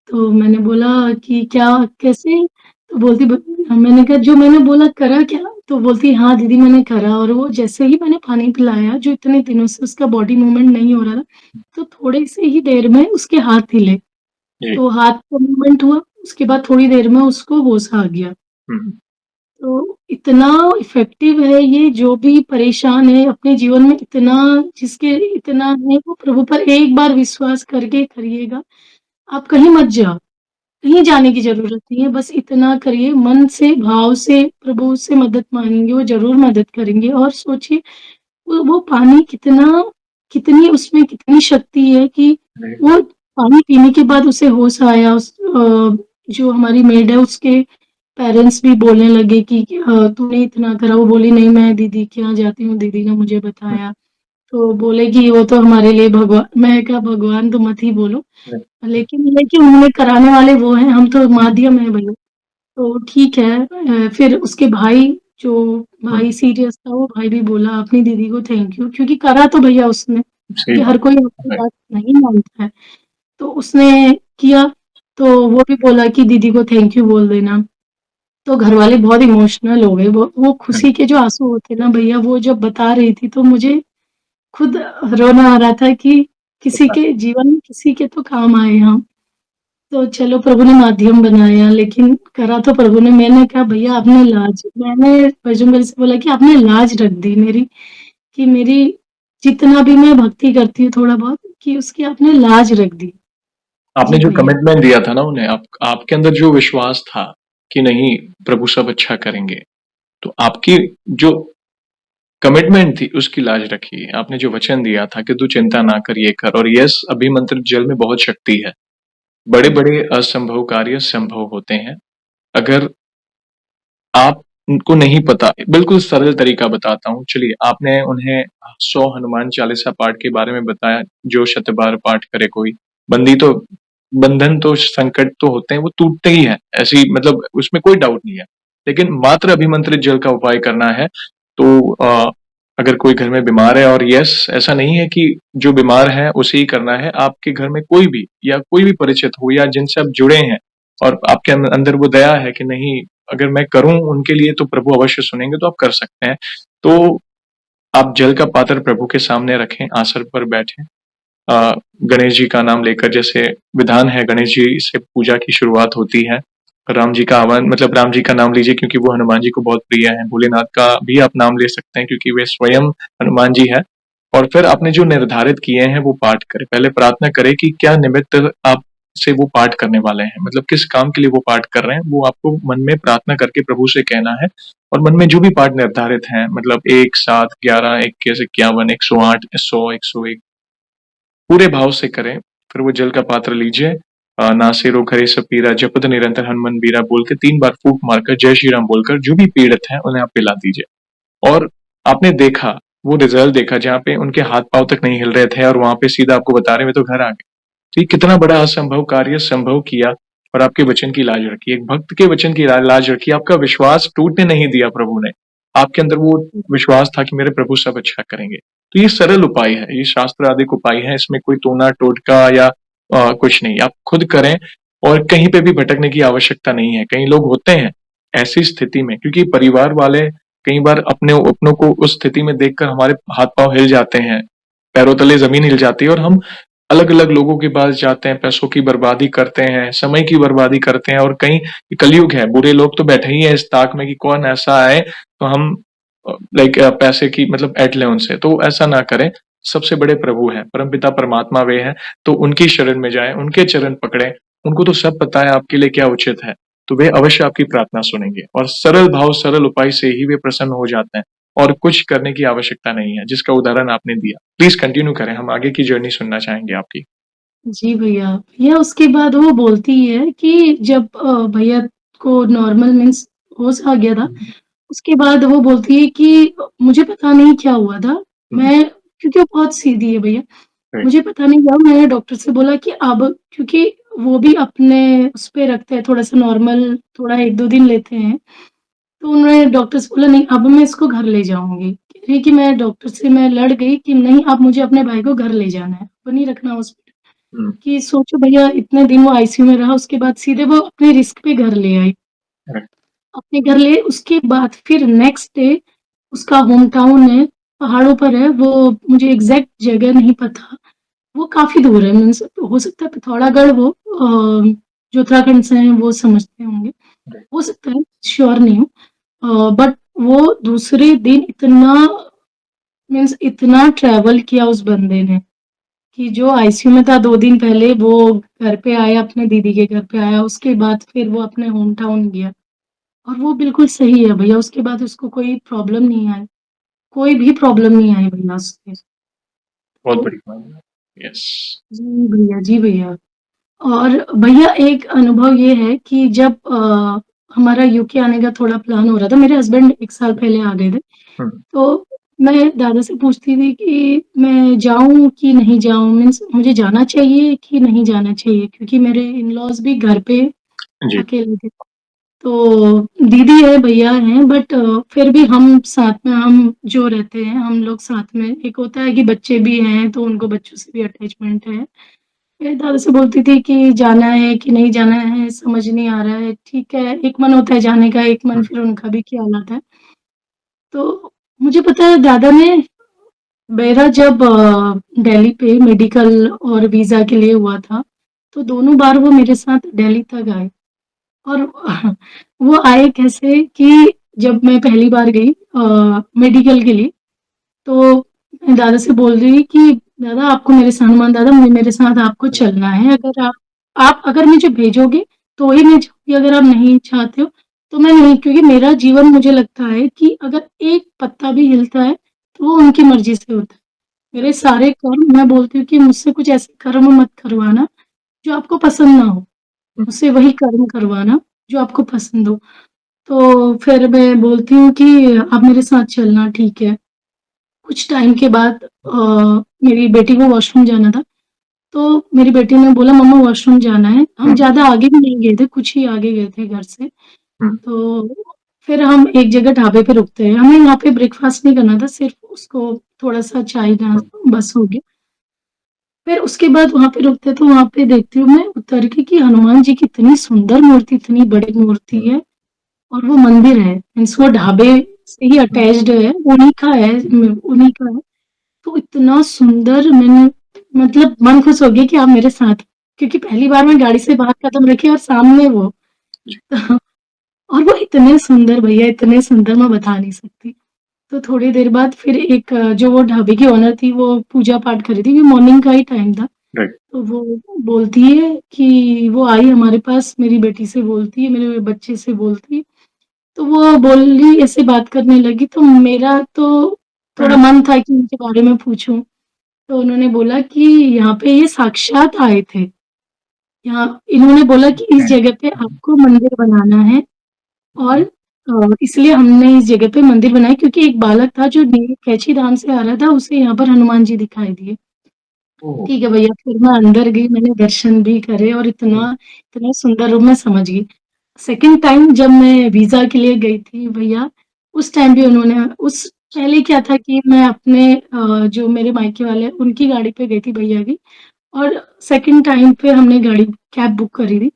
तो मैंने बोला कि क्या कैसे? तो बोलती ब मैंने कहा जो मैंने बोला करा क्या? तो बोलती हाँ दीदी मैंने करा और वो जैसे ही मैंने पानी पिलाया जो इतने दिनों से उसका बॉडी मूवमेंट नहीं हो रहा था, तो थोड़े से ही देर में उसके हाथ हिले। जी, तो हाथ का मूवमेंट हुआ, उसके बाद थोड़ी देर में उसको होश आ गया। हुँ, हुँ, तो इतना इफ़ेक्टिव है ये जो भी परेशान है अपने जीवन में इतना जिसके इतना है वो प्रभु पर एक बार विश्वास करके करिएगा, आप कहीं मत जाओ। कहीं जाने की ज़रूरत नहीं है, बस इतना करिए मन से, भाव से, प्रभु से मदद माँगेंगे, वो ज़रूर मदद करेंगे और सोचिए वो पानी कितनी उसमें कितनी शक्ति है कि राइट, वो पानी पीने के बाद उसे होश आया जो हमारी मेड है उसके पेरेंट्स भी बोलने लगे कि तूने इतना करा, वो बोली नहीं मैं दीदी के यहाँ जाती हूँ, दीदी ने मुझे हुँ, बताया। तो बोले कि वो तो हमारे लिए मैं कहा भगवान तो मत ही बोलो, राइट, लेकिन उन्हें कराने वाले वो हैं, हम तो हुँ, माध्यम हैं भैया। तो ठीक है फिर उसके जो हुँ, भाई सीरियस था, वो भाई भी बोला अपनी दीदी को थैंक यू क्योंकि करा तो भैया उसने, सही क्योंकि हर बात, कोई आपकी राइट, बात नहीं मानता है। तो उसने किया, तो वो भी बोला कि दीदी को थैंक यू बोल देना। तो घरवाले बहुत इमोशनल हो गए, वो हुँ, खुशी के जो आँसू होते हैं ना भैया वो जब बता रही थी तो मुझे खुद रोना आ रहा था कि किसी होता है, के जीवन में किसी के तो काम आए हम। तो चलो प्रभु ने माध्यम बनाया लेकिन करा तो प्रभु ने। मैंने कहा भैया आपने मैंने बजरंगबली से बोला कि आपने लाज रख दी मेरी, कि मेरी जितना भी मैं भक्ति करती हूँ थोड़ा बहुत कि उसकी आपने लाज रख दी। आपने जी जो भैया। कमिटमेंट दिया था ना उन्हें, आपके अंदर जो विश्वास था कि नहीं प्रभु सब अच्छा करेंगे, तो आपकी जो कमिटमेंट थी उसकी लाज रखी। आपने जो वचन दिया था कि तू चिंता ना कर ये कर और यस अभिमंत्रित जल में बहुत शक्ति है। बड़े-बड़े असंभव कार्य संभव होते हैं। अगर आपको नहीं पता, बिल्कुल सरल तरीका बताता हूँ। चलिए आपने उन्हें 100 हनुमान चालीसा पाठ के बारे में बताया, जो शत बार पाठ करे कोई, बंदी तो बंधन तो संकट तो होते हैं, वो टूटते ही हैं। ऐसी मतलब उसमें कोई डाउट नहीं है। लेकिन मात्र अभिमंत्रित जल का उपाय करना है, तो अगर कोई घर में बीमार है और यस ऐसा नहीं है कि जो बीमार है उसे ही करना है, आपके घर में कोई भी या कोई भी परिचित हो या जिनसे आप जुड़े हैं और आपके अंदर वो दया है कि नहीं अगर मैं करूँ उनके लिए तो प्रभु अवश्य सुनेंगे, तो आप कर सकते हैं। तो आप जल का पात्र प्रभु के सामने रखें, आसन पर बैठें, गणेश जी का नाम लेकर, जैसे विधान है गणेश जी से पूजा की शुरुआत होती है। राम जी का आह्वान, मतलब राम जी का नाम लीजिए क्योंकि वो हनुमान जी को बहुत प्रिय है। भोलेनाथ का भी आप नाम ले सकते हैं क्योंकि वे स्वयं हनुमान जी है। और फिर आपने जो निर्धारित किए हैं वो पाठ करें। पहले प्रार्थना करें कि क्या निमित्त आप से वो पाठ करने वाले हैं, मतलब किस काम के लिए वो पाठ कर रहे हैं, वो आपको मन में प्रार्थना करके प्रभु से कहना है। और मन में जो भी पाठ निर्धारित हैं, मतलब 1, 7, 11, 21, 51, 108, 100, 101, पूरे भाव से करें। फिर वो जल का पात्र लीजिए, नासे रो खरे सब पीरा, जपत निरंतर हनुमान बीरा बोल के 3 बार फूंक मारकर जय श्री राम बोलकर जो भी पीड़ित हैं उन्हें आप पिला दीजिए। और आपने देखा, वो रिजल्ट देखा जहाँ पे उनके हाथ पांव तक नहीं हिल रहे थे और वहां पे सीधा आपको बता रहे मैं तो घर आ गए। तो ये कितना बड़ा असंभव कार्य संभव किया और आपके वचन की लाज रखी, एक भक्त के वचन की लाज रखी, आपका विश्वास टूटने नहीं दिया प्रभु ने। आपके अंदर वो विश्वास था कि मेरे प्रभु सब अच्छा करेंगे। तो ये सरल उपाय है, ये शास्त्र आदिक उपाय है, इसमें कोई टोना टोटका या कुछ नहीं, आप खुद करें। और कहीं पे भी भटकने की आवश्यकता नहीं है। कई लोग होते हैं ऐसी स्थिति में, क्योंकि परिवार वाले कई बार अपने अपनों को उस स्थिति में देखकर हमारे हाथ पांव हिल जाते हैं, पैरों तले जमीन हिल जाती है और हम अलग अलग लोगों के पास जाते हैं, पैसों की बर्बादी करते हैं, समय की बर्बादी करते हैं। और कहीं कलयुग है, बुरे लोग तो बैठे ही है इस ताक में कि कौन ऐसा आए तो हम लाइक पैसे की मतलब ऐंठ लें उनसे। तो ऐसा ना करें। सबसे बड़े प्रभु हैं, परमपिता परमात्मा वे हैं। तो उनकी शरण में जाएं, उनके चरण पकड़ें। उनको तो सब पता है आपके लिए क्या उचित है। तो वे अवश्य आपकी प्रार्थना सुनेंगे और सरल भाव सरल उपाय से ही वे प्रसन्न हो जाते हैं। और कुछ करने की आवश्यकता नहीं है, जिसका उदाहरण आपने दिया। प्लीज कंटिन्यू करें, हम आगे की जर्नी सुनना चाहेंगे आपकी। जी भैया। भैया उसके बाद वो बोलती है कि जब भैया को नॉर्मल मीन्स होश आ गया था, उसके बाद वो बोलती है कि मुझे पता नहीं क्या हुआ था, मैं क्योंकि वो बहुत सीधी है भैया, राइट। मुझे पता नहीं क्या मैंने डॉक्टर से बोला कि अब क्योंकि वो भी अपने उस पे रखते हैं थोड़ा-सा नॉर्मल, थोड़ा 1-2 दिन लेते हैं, तो उन्होंने डॉक्टर से बोला नहीं अब मैं इसको घर ले जाऊँगी। कह रही कि मैं डॉक्टर से मैं लड़ गई कि नहीं अब मुझे अपने भाई को घर ले जाना है, अब नहीं रखना हॉस्पिटल। कि सोचो भैया इतने दिन वो आईसीयू में रहा, उसके बाद सीधे वो अपने रिस्क पे घर ले आई। राइट। अपने घर ले उसके बाद फिर नेक्स्ट डे उसका होम टाउन है, पहाड़ों पर है, वो मुझे एग्ज़ैक्ट जगह नहीं पता। वो काफ़ी दूर है मीन्स हो सकता है पिथौरागढ़ हो जो उत्तराखंड से हैं वो समझते होंगे। हो सकता है, श्योर नहीं हूँ। बट वो दूसरे दिन इतना मीन्स इतना ट्रैवल किया उस बंदे ने कि जो आईसीयू में था 2 दिन पहले वो घर पे आया, अपने दीदी के घर पे आया, उसके बाद फिर वो अपने होम टाउन गया और वो बिल्कुल सही है भैया, उसके बाद उसको कोई प्रॉब्लम नहीं आई, कोई भी प्रॉब्लम नहीं आई भैया उसके। बहुत तो बड़ी बात है। यस। जी भैया, जी भैया। और भैया एक अनुभव ये है कि जब हमारा यूके आने का थोड़ा प्लान हो रहा था, मेरे हस्बैंड 1 साल पहले आ गए थे, तो मैं दादा से पूछती थी कि मैं जाऊँ कि नहीं जाऊँ? मीन्स मुझे जाना चाहिए कि नहीं जाना चाहिए? क्योंकि मेरे इन-लॉज़ भी घर पे जी। अकेले थे। तो दीदी है, भैया हैं बट फिर भी हम साथ में हम जो रहते हैं, हम लोग साथ में एक होता है कि बच्चे भी हैं, तो उनको बच्चों से भी अटैचमेंट है। मैं दादा से बोलती थी कि जाना है कि नहीं जाना है, समझ नहीं आ रहा है। ठीक है, एक मन होता है जाने का, एक मन फिर उनका भी ख़्याल आता है। तो मुझे पता है दादा ने मेरा जब दिल्ली पे मेडिकल और वीज़ा के लिए हुआ था, तो दोनों बार वो मेरे साथ दिल्ली तक आए और वो आए कैसे कि जब मैं पहली बार गई मेडिकल के लिए, तो मैं दादा से बोल रही कि दादा आपको मेरे साथ हनुमान दादा मेरे साथ आपको चलना है, अगर आप अगर मुझे भेजोगे तो ही मैं जाऊँगी, अगर आप नहीं चाहते हो तो मैं नहीं क्योंकि मेरा जीवन मुझे लगता है कि अगर एक पत्ता भी हिलता है, तो वो उनकी मर्ज़ी से होता है। मेरे सारे कर्म मैं बोलती हूँ कि मुझसे कुछ ऐसे कर्म मत करवाना, जो आपको पसंद ना हो। मुझसे वही कर्म करवाना, जो आपको पसंद हो। तो फिर मैं बोलती हूँ कि आप मेरे साथ चलना ठीक है। कुछ टाइम के बाद मेरी बेटी को वॉशरूम जाना था, तो मेरी बेटी ने बोला मम्मा वॉशरूम जाना है। हम ज़्यादा आगे भी नहीं गए थे, कुछ ही आगे गए थे घर से। तो फिर हम एक जगह ढाबे पे रुकते हैं। हमें वहाँ पे ब्रेकफ़ास्ट नहीं करना था, सिर्फ़ उसको थोड़ा-सा चाय बस हो गया। फिर उसके बाद वहाँ पे रुकते तो वहाँ पे देखती हूँ मैं उतर के कि हनुमान जी की इतनी सुंदर मूर्ति, इतनी बड़ी मूर्ति है और वो मंदिर है। मीन्स वो ढाबे से ही अटैच्ड है, उन्हीं का है, उन्हीं का है। तो इतना सुंदर मैंने मतलब मन खुश हो गया कि आप मेरे साथ हो। क्योंकि पहली बार मैं गाड़ी से बाहर कदम रखी और सामने वो। और वो इतने सुंदर भैया, इतने सुंदर मैं बता नहीं सकती। तो थोड़ी देर बाद फिर एक जो वो ढाबे की ओनर थी वो पूजा पाठ कर रही थी, ये मॉर्निंग का ही टाइम था। राइट। तो वो बोलती है कि वो आई हमारे पास, मेरी बेटी से बोलती है, मेरे बच्चे से बोलती है। तो वो बोली, ऐसे बात करने लगी, तो मेरा तो थोड़ा हुँ, मन था कि उनके बारे में पूछूँ। तो उन्होंने बोला कि यहाँ पे ये साक्षात आए थे। यहाँ इन्होंने बोला कि इस जगह पे आपको मंदिर बनाना है और इसलिए हमने इस जगह पे मंदिर बनाया, क्योंकि एक बालक था जो कैंची धाम से आ रहा था, उसे यहाँ पर हनुमान जी दिखाई दिए। ओह! ठीक है भैया, फिर मैं अंदर गई, मैंने दर्शन भी करे और इतना इतना सुंदर रूप मैं समझ गई। सेकंड टाइम जब मैं वीज़ा के लिए गई थी भैया, उस टाइम भी उन्होंने उस पहले क्या था कि मैं अपने जो मेरे मायके वाले हैं, उनकी गाड़ी पे गई थी भैया की, और सेकंड टाइम पे हमने गाड़ी कैब बुक करी थी।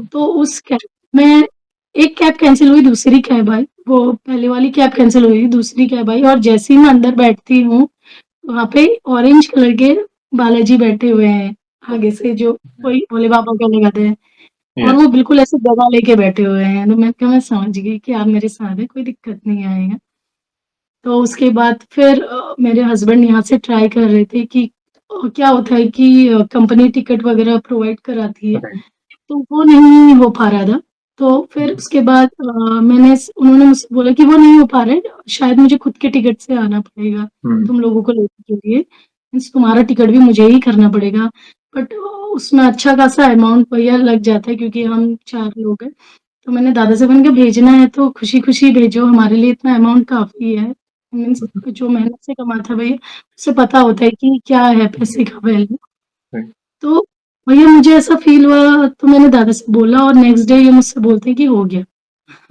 तो उस कैब में एक कैब कैंसल हुई, दूसरी कैब आई। वो पहले वाली कैब कैंसल हुई, दूसरी कैब आई, और जैसे ही मैं अंदर बैठती हूँ, वहाँ पे ऑरेंज कलर के बालाजी बैठे हुए हैं, आगे से जो कोई भोले बाबा का लगाते हैं, और यस। वो बिल्कुल ऐसे गदा लेके बैठे हुए हैं। तो मैं कहा मैं समझ गई कि आप मेरे साथ हैं, कोई दिक्कत नहीं आएगा। तो उसके बाद फिर मेरे हस्बैंड यहाँ से ट्राई कर रहे थे कि क्या होता है कि कंपनी टिकट वगैरह प्रोवाइड कराती है, राइट। तो वो नहीं हो पा रहा था। तो फिर उसके बाद उन्होंने मुझसे बोला कि वो नहीं हो पा रहा है, शायद मुझे खुद के टिकट से आना पड़ेगा, हुँ, तुम लोगों को लेने के लिए। मीन्स तुम्हारा टिकट भी मुझे ही करना पड़ेगा। बट उसमें अच्छा खासा अमाउंट भैया लग जाता है, क्योंकि हम 4 लोग हैं। तो मैंने दादा से मैंने कहा भेजना है तो खुशी-खुशी भेजो, हमारे लिए इतना अमाउंट काफ़ी है। मीन्स जो मेहनत से कमाता है भैया, उसे पता होता है कि क्या है पैसे का वैल्यू। राइट। तो भैया मुझे ऐसा फ़ील हुआ, तो मैंने दादा से बोला और नेक्स्ट डे ये मुझसे बोलते हैं कि हो गया।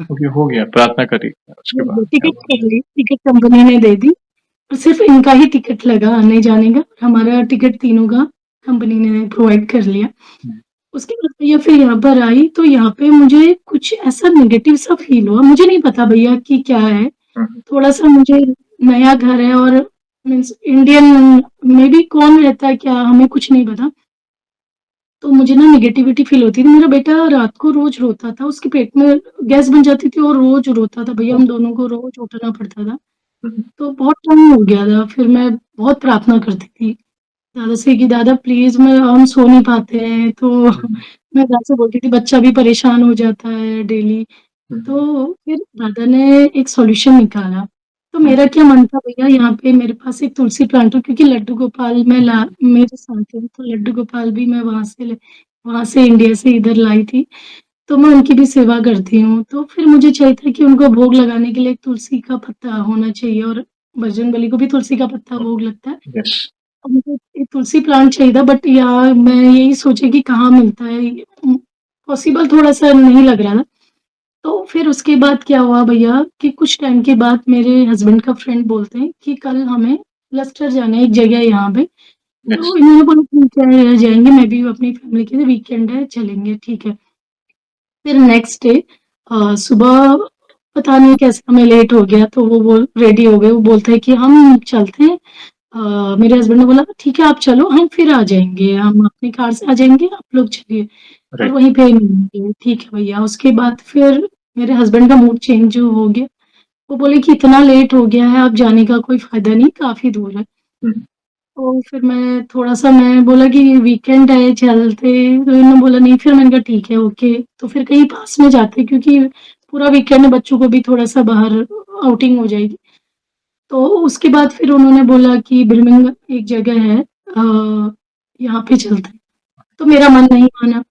ओके, हो गया, प्रार्थना करी, उसके बाद क्या टिकट हुआ? कर ली, टिकट कंपनी ने दे दी, और सिर्फ़ इनका ही टिकट लगा आने-जाने का, हमारा टिकट तीनों का कंपनी ने प्रोवाइड कर लिया। हुँ, उसके बाद भैया फिर यहाँ पर आई, तो यहाँ पे मुझे कुछ ऐसा नेगेटिव सा फ़ील हुआ, मुझे नहीं पता भैया कि क्या है। हुँ, थोड़ा-सा मुझे नया घर है, और मीन्स इंडियन में भी कौन रहता है क्या, हमें कुछ नहीं पता। तो मुझे ना नेगेटिविटी फ़ील होती थी। मेरा बेटा रात को रोज़ रोता था, उसके पेट में गैस बन जाती थी और रोज़ रोता था भैया, हुँ, हम दोनों को रोज़ उठना पड़ता था। हुँ, तो बहुत टाइम हो गया था, फिर मैं बहुत प्रार्थना करती थी दादा से कि दादा प्लीज़, मैं हम सो नहीं पाते हैं, तो हुँ, मैं दादा से बोलती थी, बच्चा भी परेशान हो जाता है डेली। हुँ, तो फिर दादा ने एक सॉल्यूशन निकाला। तो हुँ, मेरा क्या मन था भैया, यहाँ पे मेरे पास एक तुलसी प्लांट है, क्योंकि लड्डू गोपाल मैं ला मेरे साथ है, तो लड्डू गोपाल भी मैं वहाँ से इंडिया से इधर लाई थी, तो मैं उनकी भी सेवा करती हूँ। तो फिर मुझे चाहिए था कि उनको भोग लगाने के लिए एक तुलसी का पत्ता होना चाहिए, और बजरंगबली को भी तुलसी का पत्ता हुँ, भोग लगता है। यस। और मुझे एक तुलसी प्लांट चाहिए था, बट यहाँ मैं यही सोची कि कहाँ मिलता है, पॉसिबल थोड़ा-सा नहीं लग रहा था। तो फिर उसके बाद क्या हुआ भैया कि कुछ टाइम के बाद मेरे हस्बैंड का फ्रेंड बोलते हैं कि कल हमें लेस्टर जाना है, एक जगह है यहाँ पे। यस। तो इन्होंने बोला ठीक है जाएँगे, मैं भी अपनी फैमिली के लिए, वीकेंड है चलेंगे, ठीक है। फिर नेक्स्ट डे सुबह पता नहीं कैसे हमें लेट हो गया, तो वो बोल रेडी हो गए, वो बोलते हैं कि हम चलते हैं। मेरे हस्बैंड ने बोला ठीक है आप चलो, हम फिर आ जाएँगे, हम अपनी कार से आ जाएँगे, आप लोग चलिए और राइट। वहीं पे मिलेंगे। ठीक है भैया, उसके बाद फिर मेरे हस्बैंड का मूड चेंज हो गया। वो बोले कि इतना लेट हो गया है, अब जाने का कोई फ़ायदा नहीं, काफ़ी दूर है। हुँ, तो फिर मैं बोला कि वीकेंड है चलते, तो इन्होंने बोला नहीं, फिर मैंने कहा ठीक है ओके, तो फिर कहीं पास में जाते, क्योंकि पूरा वीकेंड है, बच्चों को भी थोड़ा-सा बाहर आउटिंग हो जाएगी। तो उसके बाद फिर उन्होंने बोला कि बिरमिंघम एक जगह है, यहाँ पे चलते हैं, तो मेरा मन नहीं माना।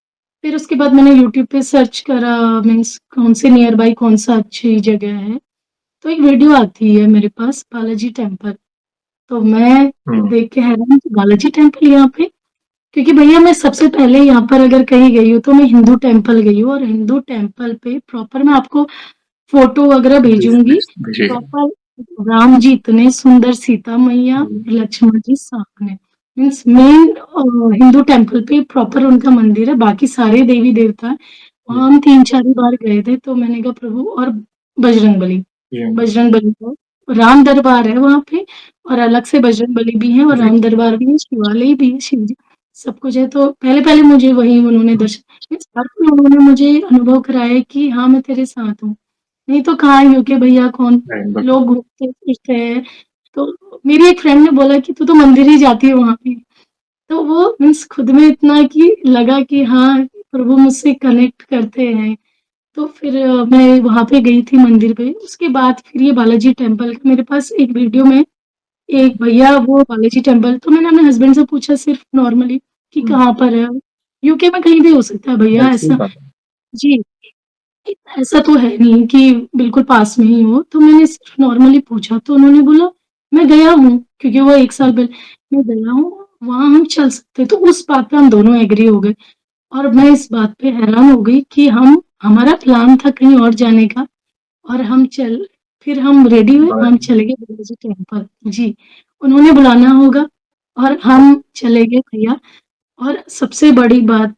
फिर उसके बाद मैंने यूट्यूब पे सर्च करा, मीन्स कौन से नियर बाय कौन-सा अच्छी जगह है, तो एक वीडियो आती है मेरे पास बालाजी टेम्पल। तो मैं हुँ, देख के हैरान कि बालाजी टेम्पल यहाँ पे, क्योंकि भैया मैं सबसे पहले यहाँ पर अगर कहीं गई हूँ तो मैं हिंदू टेम्पल गई हूँ, और हिंदू टेम्पल पे प्रॉपर मैं आपको फ़ोटो वगैरह जी, भेजूँगी। प्लीज़ भेजिएगा। प्रॉपर राम जी इतने सुंदर, सीता मैया, हुँ, लक्ष्मण जी सामने। मीन्स मेन हिंदू टेम्पल पे प्रॉपर उनका मंदिर है, बाकी सारे देवी-देवता हैं। हुँ, वहाँ हम 3-4 ही बार गए थे, तो मैंने कहा प्रभु, और बजरंगबली। जी। बजरंगबली का। राम दरबार है वहाँ पे और अलग से बजरंगबली भी है और जी। राम दरबार भी है, शिवालय भी है, शिव जी सब कुछ है। तो पहले-पहले मुझे वही उन्होंने दर्शन मीन्स हर कोई उन्होंने मुझे अनुभव कराया कि हाँ, मैं तेरे साथ हूँ। नहीं तो कहाँ यूके भैया कौन राइट, बिल्कुल। लोग घूमते-फिरते हैं। तो मेरी एक फ्रेंड ने बोला कि तू तो मंदिर ही जाती है वहाँ पे। तो वो मीन्स खुद में इतना कि लगा कि हाँ, प्रभु मुझसे कनेक्ट करते हैं। तो फिर मैं वहाँ पे गई थी मंदिर पे। उसके बाद फिर ये बालाजी टेम्पल का मेरे पास एक वीडियो में एक भैया वो बालाजी टेम्पल तो मैंने अपने हस्बैंड से पूछा सिर्फ नॉर्मली कि हुँ। कहाँ पर है? यूके में कहीं भी हो सकता है भैया राइट, सही ऐसा। बात है। जी, ऐसा तो है नहीं कि बिल्कुल पास में ही हो। तो मैंने सिर्फ नॉर्मली पूछा तो उन्होंने बोला, "मैं गया हूँ" क्योंकि वो 1 साल पहले, "मैं गया हूँ, वहाँ हम चल सकते हैं।" तो उस बात पे हम दोनों एग्री हो गए और मैं इस बात पे हैरान हो गई कि हमारा प्लान था कहीं और जाने का और फिर हम रेडी हुए, हम बालाजी। चले गए बालाजी टेम्पल। जी, उन्होंने बुलाना होगा और हम चले गए भैया और सबसे बड़ी बात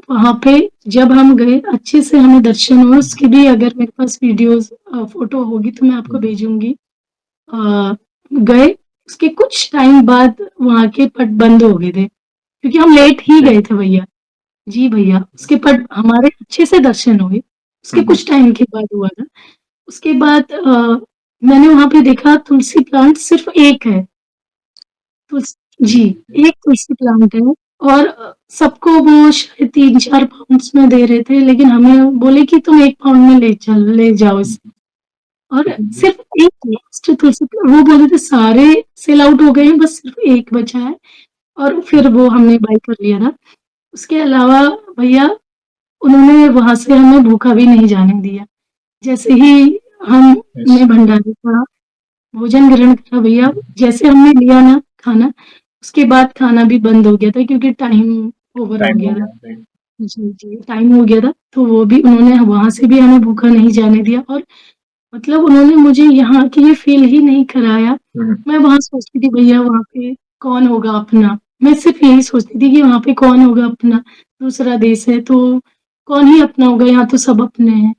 वहाँ पे जब हम गए अच्छे से हमें दर्शन हुए, उसकी भी अगर मेरे पास फ़ोटो होगी तो मैं आपको हुँ। भेजूँगी। अ, गए उसके कुछ टाइम बाद वहाँ के पट बंद हो गए थे, क्योंकि हम लेट ही जी। गए थे भैया। जी भैया, उसके पट हमारे अच्छे से दर्शन हुए, उसके हुँ, हुँ। कुछ टाइम के बाद हुआ था। उसके बाद मैंने वहाँ पे देखा तुलसी प्लांट सिर्फ़ 1 है। तुलस जी, जी। 1 तुलसी प्लांट है और सबको वो शायद 3-4 पाउंड्स में दे रहे थे, लेकिन हमें बोले कि तुम 1 पाउंड में ले जाओ हुँ, इसे हुँ। और जी। सिर्फ़ 1 लास्ट तुलसी वो बोल रहे थे सारे सेल आउट हो गए हैं, बस सिर्फ़ 1 बचा है और फिर वो हमने बाय कर लिया था। उसके अलावा भैया उन्होंने वहाँ से हमें भूखा भी नहीं जाने दिया। जैसे ही यस। हमने भंडारे का भोजन ग्रहण करा भैया, जैसे हमने लिया ना खाना, उसके बाद खाना भी बंद हो गया था क्योंकि टाइम ओवर हो टाइम हो गया था। गया, राइट। जी, जी, टाइम हो गया था, तो वो भी उन्होंने वहाँ से भी हमें भूखा नहीं जाने दिया और मतलब उन्होंने मुझे यहाँ की ये फ़ील ही नहीं कराया। हुँ, हुँ। मैं वहाँ सोचती थी भैया वहाँ पे कौन होगा अपना? मैं सिर्फ़ यही सोचती थी कि वहाँ पे कौन होगा अपना? दूसरा देश है तो कौन ही अपना होगा, यहाँ तो सब अपने हैं।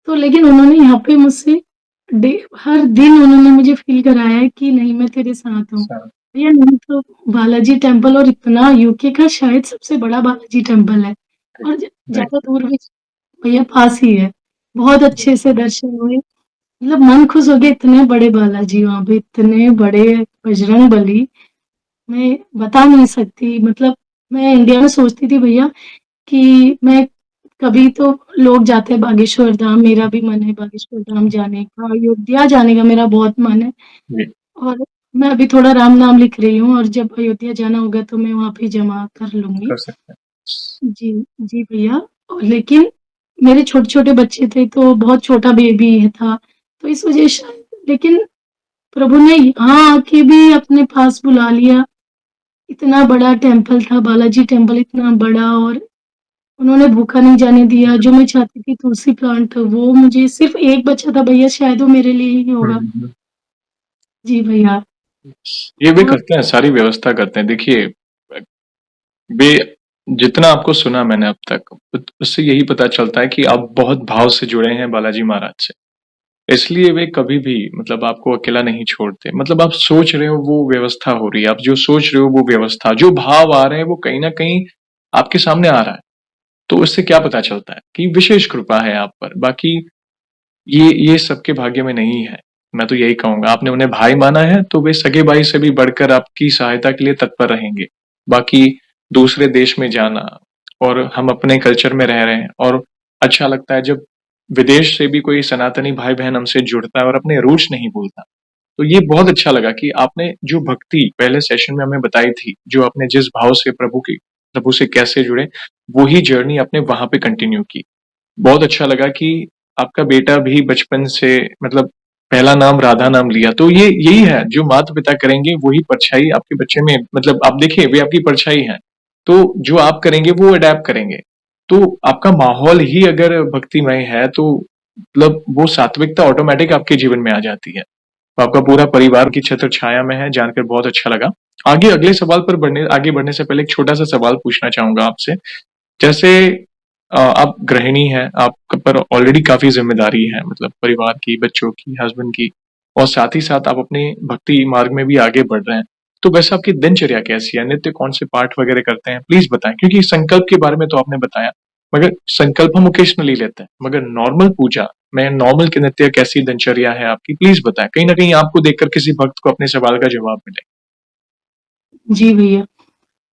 तो लेकिन उन्होंने यहाँ पे मुझसे डे हर दिन उन्होंने मुझे फ़ील कराया है कि नहीं मैं तेरे साथ हूँ। अच्छा। भैया नहीं तो बालाजी टेम्पल और इतना यूके का शायद सबसे बड़ा बालाजी टेम्पल है और राइट। ज़्यादा दूर भी भैया पास ही है। बहुत अच्छे से दर्शन हुए, मतलब मन खुश हो गया इतने बड़े बालाजी वहाँ पे, इतने बड़े बजरंगबली, मैं बता नहीं सकती मतलब मैं इंडिया में सोचती थी भैया कि मैं कभी तो लोग जाते हैं बागेश्वर धाम, मेरा भी मन है बागेश्वर धाम जाने का, अयोध्या जाने का मेरा बहुत मन है जी। और मैं अभी थोड़ा राम नाम लिख रही हूँ और जब अयोध्या जाना होगा तो मैं वहाँ पे जमा कर लूँगी। कर सकते हैं। जी, जी भैया और लेकिन मेरे छोटे-छोटे बच्चे थे तो बहुत छोटा बेबी था, तो इस वज़ह से लेकिन प्रभु ने यहाँ आके भी अपने पास बुला लिया। इतना बड़ा टेम्पल था, बालाजी टेम्पल इतना बड़ा और उन्होंने भूखा नहीं जाने दिया, जो मैं चाहती थी तुलसी प्लांट वो मुझे सिर्फ़ 1 बचा था भैया शायद वो मेरे लिए ही हुँ, होगा। हुँ, हुँ। जी भैया ये भी और करते हैं, सारी व्यवस्था करते हैं। देखिए वे जितना आपको सुना मैंने अब तक, उससे यही पता चलता है कि आप बहुत भाव से जुड़े हैं बालाजी महाराज से। इसलिए वे कभी भी मतलब आपको अकेला नहीं छोड़ते। मतलब आप सोच रहे हो वो व्यवस्था हो रही है, आप जो सोच रहे हो वो व्यवस्था, जो भाव आ रहे हैं वो कहीं न कहीं आपके सामने आ रहा है। तो उससे क्या पता चलता है कि विशेष कृपा है आप पर। बाकी ये सबके भाग्य में नहीं है। मैं तो यही कहूँगा, आपने उन्हें भाई माना है तो वे सगे भाई से भी बढ़कर आपकी सहायता के लिए तत्पर रहेंगे। बाकी दूसरे देश में जाना और हम अपने कल्चर में रह रहे हैं और अच्छा लगता है जब विदेश से भी कोई सनातनी भाई-बहन हमसे जुड़ता है और अपने रूट्स नहीं भूलता। तो ये बहुत अच्छा लगा कि आपने जो भक्ति पहले सेशन में हमें बताई थी, जो आपने जिस भाव से प्रभु से कैसे जुड़े, वही जर्नी आपने वहाँ पे कंटिन्यू की। बहुत अच्छा लगा कि आपका बेटा भी बचपन से मतलब पहला नाम राधा नाम लिया, तो ये यही है जो माता-पिता करेंगे वही परछाई आपके बच्चे में मतलब आप देखिए वे आपकी परछाई हैं। तो जो आप करेंगे वो अडैप्ट करेंगे। तो आपका माहौल ही अगर भक्तिमय है तो मतलब वो सात्विकता ऑटोमैटिक आपके जीवन में आ जाती है। तो आपका पूरा परिवार की छत्र छाया में है, जानकर बहुत अच्छा लगा। आगे अगले सवाल पर आगे बढ़ने से पहले एक छोटा-सा सवाल पूछना चाहूँगा आपसे। जैसे आप गृहिणी हैं, आप पर ऑलरेडी काफ़ी ज़िम्मेदारी है, मतलब परिवार की, बच्चों की, हस्बैंड की, और साथ ही साथ आप अपने भक्ति मार्ग में भी आगे बढ़ रहे हैं। तो वैसे आपकी दिनचर्या कैसी है? नित्य कौन से पाठ वगैरह करते हैं? प्लीज़ बताएँ, क्योंकि संकल्प के बारे में तो आपने बताया, मगर संकल्प हम ओकेजनली लेते हैं, मगर नॉर्मल पूजा में नॉर्मल की नित्य कैसी दिनचर्या है आपकी? प्लीज़ बताएँ। कहीं न कहीं आपको देखकर किसी भक्त को अपने सवाल का जवाब मिले। जी भैया।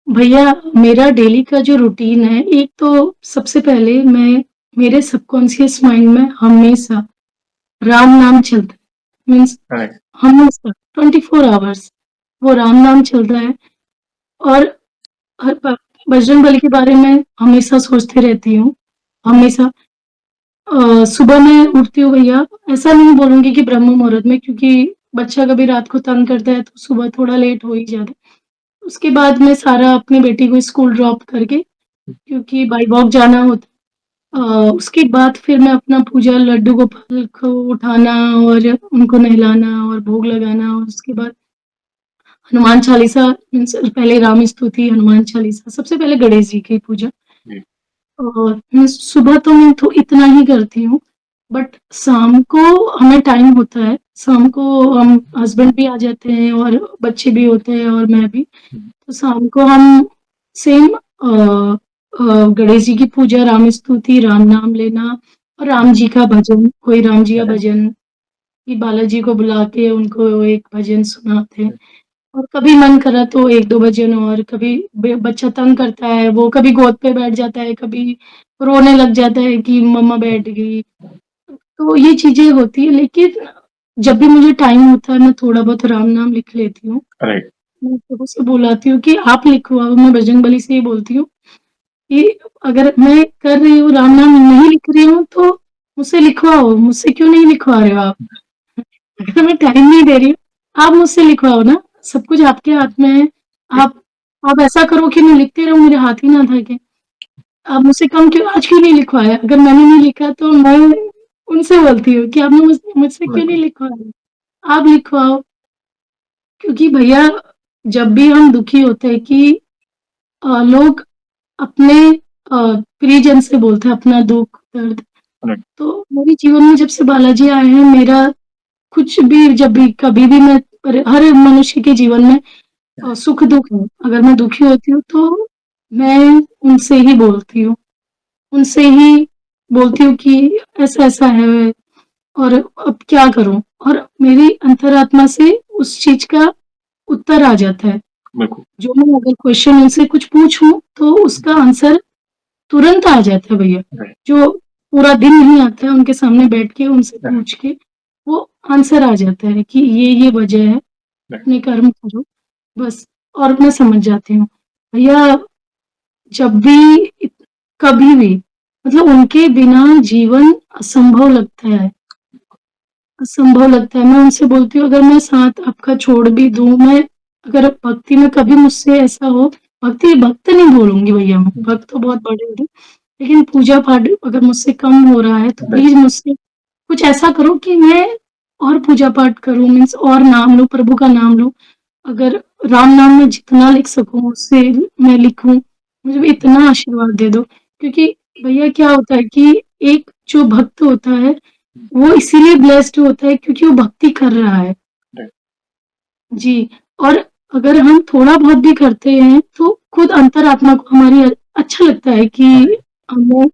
भैया, मेरा डेली का जो रूटीन है, एक तो सबसे पहले मैं मेरे सबकॉन्शियस माइंड में हमेशा राम नाम चलता है। मीन्स करेक्ट, हमेशा 24 आवर्स वो राम नाम चलता है। और हर बजरंगबली के बारे में हमेशा सोचती रहती हूँ। हमेशा सुबह मैं उठती हूँ भैया, ऐसा नहीं बोलूँगी कि ब्रह्म मुहूर्त में, क्योंकि बच्चा कभी रात को तंग करता है तो सुबह थोड़ा लेट हो ही जाता है। उसके बाद मैं सारा अपनी बेटी को स्कूल ड्रॉप करके, क्योंकि बाय वॉक जाना होता है। उसके बाद फिर मैं अपना पूजा लड्डू गोपाल को उठाना और उनको नहलाना और भोग लगाना, और उसके बाद हनुमान चालीसा, मीन्स पहले राम स्तुति, हनुमान चालीसा, सबसे पहले गणेश जी की पूजा। जी, और मैं सुबह तो मैं तो इतना ही करती हूँ, बट शाम को हमें टाइम होता है। शाम को हम हस्बैंड भी आ जाते हैं और बच्चे भी होते हैं और मैं भी। हुँ, तो शाम को हम सेम गणेश जी की पूजा, राम स्तुति, राम नाम लेना और राम जी का भजन, कोई राम जी का करेक्ट, भजन, कि बालाजी को बुला के उनको एक भजन सुनाते हैं। और कभी मन करा तो 1-2 भजन, और कभी बच्चा तंग करता है, वो कभी गोद पे बैठ जाता है, कभी रोने लग जाता है कि मम्मा बैठ गई। तो ये चीज़ें होती हैं, लेकिन जब भी मुझे टाइम होता है मैं थोड़ा बहुत राम नाम लिख लेती हूँ। करेक्ट, मैं प्रभु से बुलाती हूँ कि आप लिखवाओ, मैं बजरंगबली से ये बोलती हूँ कि अगर मैं कर रही हूँ, राम नाम नहीं लिख रही हूँ तो मुझसे लिखवाओ, मुझसे क्यों नहीं लिखवा रहे हो आप? अगर मैं टाइम नहीं दे रही हूँ, आप मुझसे लिखवाओ ना, सब कुछ आपके हाथ में है। जी, आप आप ऐसा करो कि मैं लिखती रहूँ, मेरे हाथ ही ना थके। आप मुझसे कम क्यों, आज क्यों नहीं लिखवाया? अगर मैंने नहीं लिखा तो मैं उनसे बोलती हूँ कि आपने मुझसे क्यों नहीं बिल्कुल, लिखवाया? आप लिखवाओ। क्योंकि भैया, जब भी हम दुखी होते हैं कि लोग अपने प्रियजन से बोलते हैं अपना दुःख, दर्द। करेक्ट, तो मेरे जीवन में जब से बालाजी आए हैं, मेरा कुछ भी, जब भी कभी भी मैं, हर मनुष्य के जीवन में सुख-दुःख है। अगर मैं दुखी होती हूँ तो मैं उनसे ही बोलती हूँ। उनसे ही बोलती हूँ कि ऐसा-ऐसा है और अब क्या करूँ? और मेरी अंतरात्मा से उस चीज़ का उत्तर आ जाता है। बिल्कुल, जो मैं अगर क्वेश्चन उनसे कुछ पूछूँ तो उसका आंसर तुरंत आ जाता है भैया। राइट, जो पूरा दिन नहीं आता है उनके सामने बैठ के उनसे करेक्ट, पूछ के, वो आंसर आ जाता है कि ये वजह है, राइट, अपने कर्म करो, बस। और मैं समझ जाती हूँ। भैया, जब भी कभी भी, मतलब उनके बिना जीवन असंभव लगता है, असंभव लगता है। मैं उनसे बोलती हूँ, अगर मैं साथ आपका छोड़ भी दूँ, मैं अगर भक्ति में कभी मुझसे ऐसा हो, भक्त नहीं बोलूँगी भैया मैं, भक्त तो बहुत बड़े हो गए, लेकिन पूजा-पाठ अगर मुझसे कम हो रहा है तो राइट, प्लीज़ मुझसे कुछ ऐसा करो कि मैं और पूजा-पाठ करूँ, मीन्स और नाम लूँ, प्रभु का नाम लूँ। अगर राम नाम में जितना लिख सकूँ उससे मैं लिखूँ, मुझे भी इतना आशीर्वाद दे दो। क्योंकि भैया क्या होता है कि एक जो भक्त होता है, वो इसीलिए ब्लेस्ड होता है क्योंकि वो भक्ति कर रहा है। राइट, जी। और अगर हम थोड़ा बहुत भी करते हैं तो खुद अंतरात्मा को हमारी अच्छा लगता है कि राइट, हमने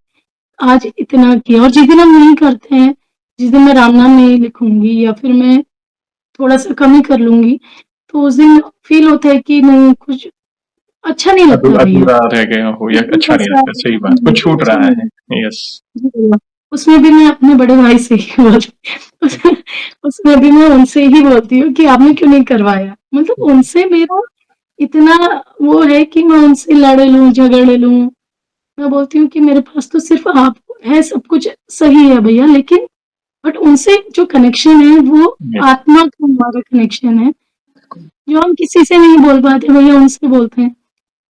आज इतना किया। और जिस दिन हम नहीं करते हैं, जिस दिन मैं राम नाम नहीं लिखूँगी या फिर मैं थोड़ा-सा कम ही कर लूँगी, तो उस दिन फ़ील होता है कि नहीं, कुछ अच्छा नहीं लगता भैया। अधूरा रह गया हो या अच्छा नहीं अजीब-सा, लगता, सही बात, जी, कुछ छूट अच्छा रहा नहीं है। लगता। यस, जी भैया। उसमें भी मैं अपने बड़े भाई से ही उसमें उसमें भी मैं उनसे ही बोलती हूँ कि आपने क्यों नहीं करवाया? मतलब उनसे मेरा इतना वो है कि मैं उनसे लड़ लूँ, झगड़ लूँ। मैं बोलती हूँ कि मेरे पास तो सिर्फ़ आप है, सब कुछ सही है भैया, लेकिन बट उनसे जो कनेक्शन है वो यस, आत्मा का हमारा कनेक्शन है, जो हम किसी से नहीं बोल पाते भैया उनसे बोलते हैं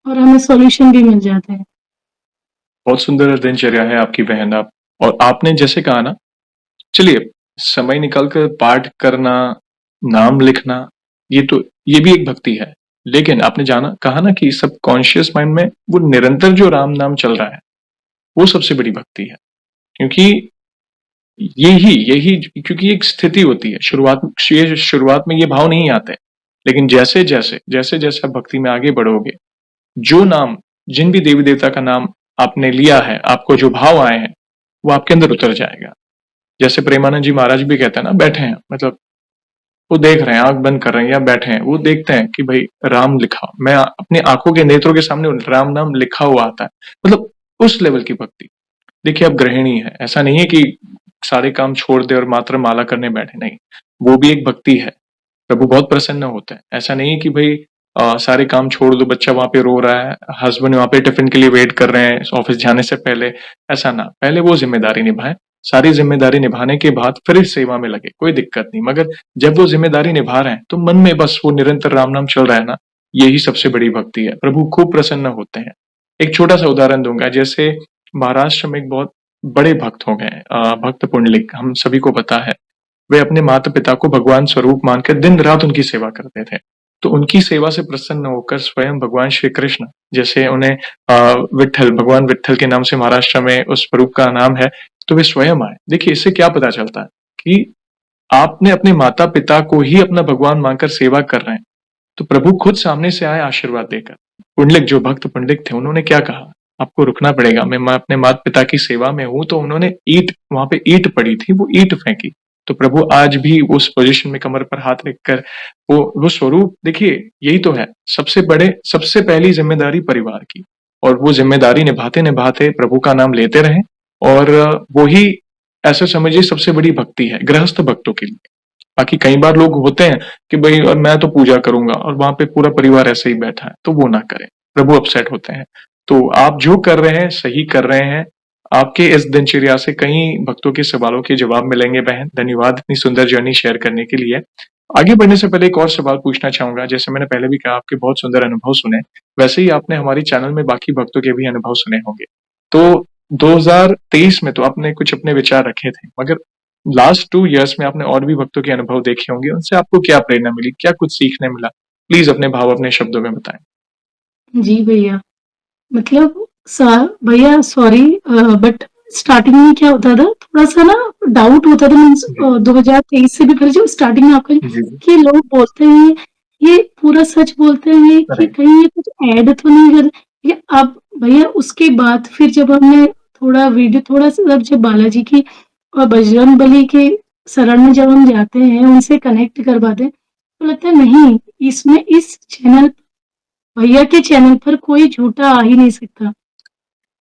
और हमें सॉल्यूशन भी मिल जाता है। बहुत सुंदर दिनचर्या है आपकी बहन। आप और आपने जैसे कहा ना, चलिए, समय निकाल कर पाठ करना, नाम लिखना, ये भी एक भक्ति है। लेकिन आपने जाना कहा ना कि सबकॉन्शियस माइंड में वो निरंतर जो राम नाम चल रहा है, वो सबसे बड़ी भक्ति है। क्योंकि यही क्योंकि एक स्थिति होती है, शुरुआत में ये भाव नहीं आते, लेकिन जैसे-जैसे आप भक्ति में आगे बढ़ोगे, जो नाम जिन भी देवी-देवता का नाम आपने लिया है, आपको जो भाव आए हैं, वो आपके अंदर उतर जाएगा। जैसे प्रेमानंद जी महाराज भी कहते हैं ना, बैठे हैं, मतलब वो देख रहे हैं, आँख बंद कर रहे हैं या बैठे हैं, वो देखते हैं कि भाई राम लिखा, मैं अपनी आँखों के नेत्रों के सामने राम नाम लिखा हुआ आता है। मतलब उस लेवल की भक्ति। देखिए, अब गृहिणी है, ऐसा नहीं है कि सारे काम छोड़ दे और मात्र माला करने बैठे, नहीं। वो भी एक भक्ति है। प्रभु बहुत प्रसन्न होते हैं। ऐसा नहीं है कि भाई सारे काम छोड़ दो, बच्चा वहां पे रो रहा है, हस्बैंड वहां पे टिफिन के लिए वेट कर रहे हैं ऑफिस जाने से पहले, ऐसा ना। पहले वो जिम्मेदारी निभाएं, सारी जिम्मेदारी निभाने के बाद फिर इस सेवा में लगे, कोई दिक्कत नहीं। मगर जब वो जिम्मेदारी निभा रहे हैं तो मन में बस वो निरंतर राम नाम चल रहा है ना, यही सबसे बड़ी भक्ति है। प्रभु खूब प्रसन्न होते हैं। एक छोटा सा उदाहरण दूंगा, जैसे महाराष्ट्र में एक बहुत बड़े भक्त हो गए, भक्त पुंडलिक, हम सभी को पता है। वे अपने माता पिता को भगवान स्वरूप मानकर दिन रात उनकी सेवा करते थे। तो उनकी सेवा से प्रसन्न होकर स्वयं भगवान श्री कृष्ण, जैसे उन्हें विट्ठल, भगवान विट्ठल के नाम से महाराष्ट्र में उस स्वरूप का नाम है, तो वे स्वयं आए। देखिए, इससे क्या पता चलता है कि आपने अपने माता पिता को ही अपना भगवान मानकर सेवा कर रहे हैं, तो प्रभु खुद सामने से आए आशीर्वाद देकर। पुंडलिक, जो भक्त पुंडलिक थे, उन्होंने क्या कहा, आपको रुकना पड़ेगा, मैं अपने माता पिता की सेवा में हूं। तो उन्होंने ईंट, वहां पे ईंट पड़ी थी, वो ईंट फेंकी। तो प्रभु आज भी उस पोजीशन में कमर पर हाथ रखकर वो स्वरूप, देखिए यही तो है सबसे पहली जिम्मेदारी परिवार की, और वो जिम्मेदारी निभाते निभाते प्रभु का नाम लेते रहे। और वो ही, ऐसा समझिए, सबसे बड़ी भक्ति है गृहस्थ भक्तों के लिए। बाकी कई बार लोग होते हैं कि भाई और मैं तो पूजा करूंगा, और वहां पे पूरा परिवार ऐसे ही बैठा है, तो वो ना करें, प्रभु अपसेट होते हैं। तो आप जो कर रहे हैं सही कर रहे हैं। आपके इस दिनचर्या से कई भक्तों के सवालों के जवाब मिलेंगे बहन। धन्यवाद इतनी सुंदर जर्नी शेयर करने के लिए। आगे बढ़ने से पहले एक और सवाल पूछना चाहूंगा। जैसे मैंने पहले भी कहा, आपके बहुत सुंदर अनुभव सुने, वैसे ही आपने हमारी चैनल में बाकी भक्तों के भी अनुभव सुने होंगे। तो 2023 में तो आपने कुछ अपने विचार रखे थे, मगर लास्ट 2 इयर्स में आपने और भी भक्तों के अनुभव देखे होंगे। उनसे आपको क्या प्रेरणा मिली, क्या कुछ सीखने मिला? प्लीज अपने भाव अपने शब्दों में बताएं। जी भैया, मतलब सा भैया सॉरी, बट स्टार्टिंग में क्या होता था, थोड़ा-सा ना डाउट होता था, मीन्स जी 2023 से भी पहले जो स्टार्टिंग में आपका, जी कि लोग बोलते हैं, ये पूरा सच बोलते हैं कि राइट। कहीं ये कुछ ऐड तो नहीं कर, ये अब भैया उसके बाद फिर जब हमने थोड़ा वीडियो, थोड़ा-सा जब बालाजी की और बजरंगबली के शरण में जब हम जाते हैं, उनसे कनेक्ट कर पाते हैं, तो लगता है नहीं, इसमें इस चैनल, भैया के चैनल पर कोई झूठा आ ही नहीं सकता।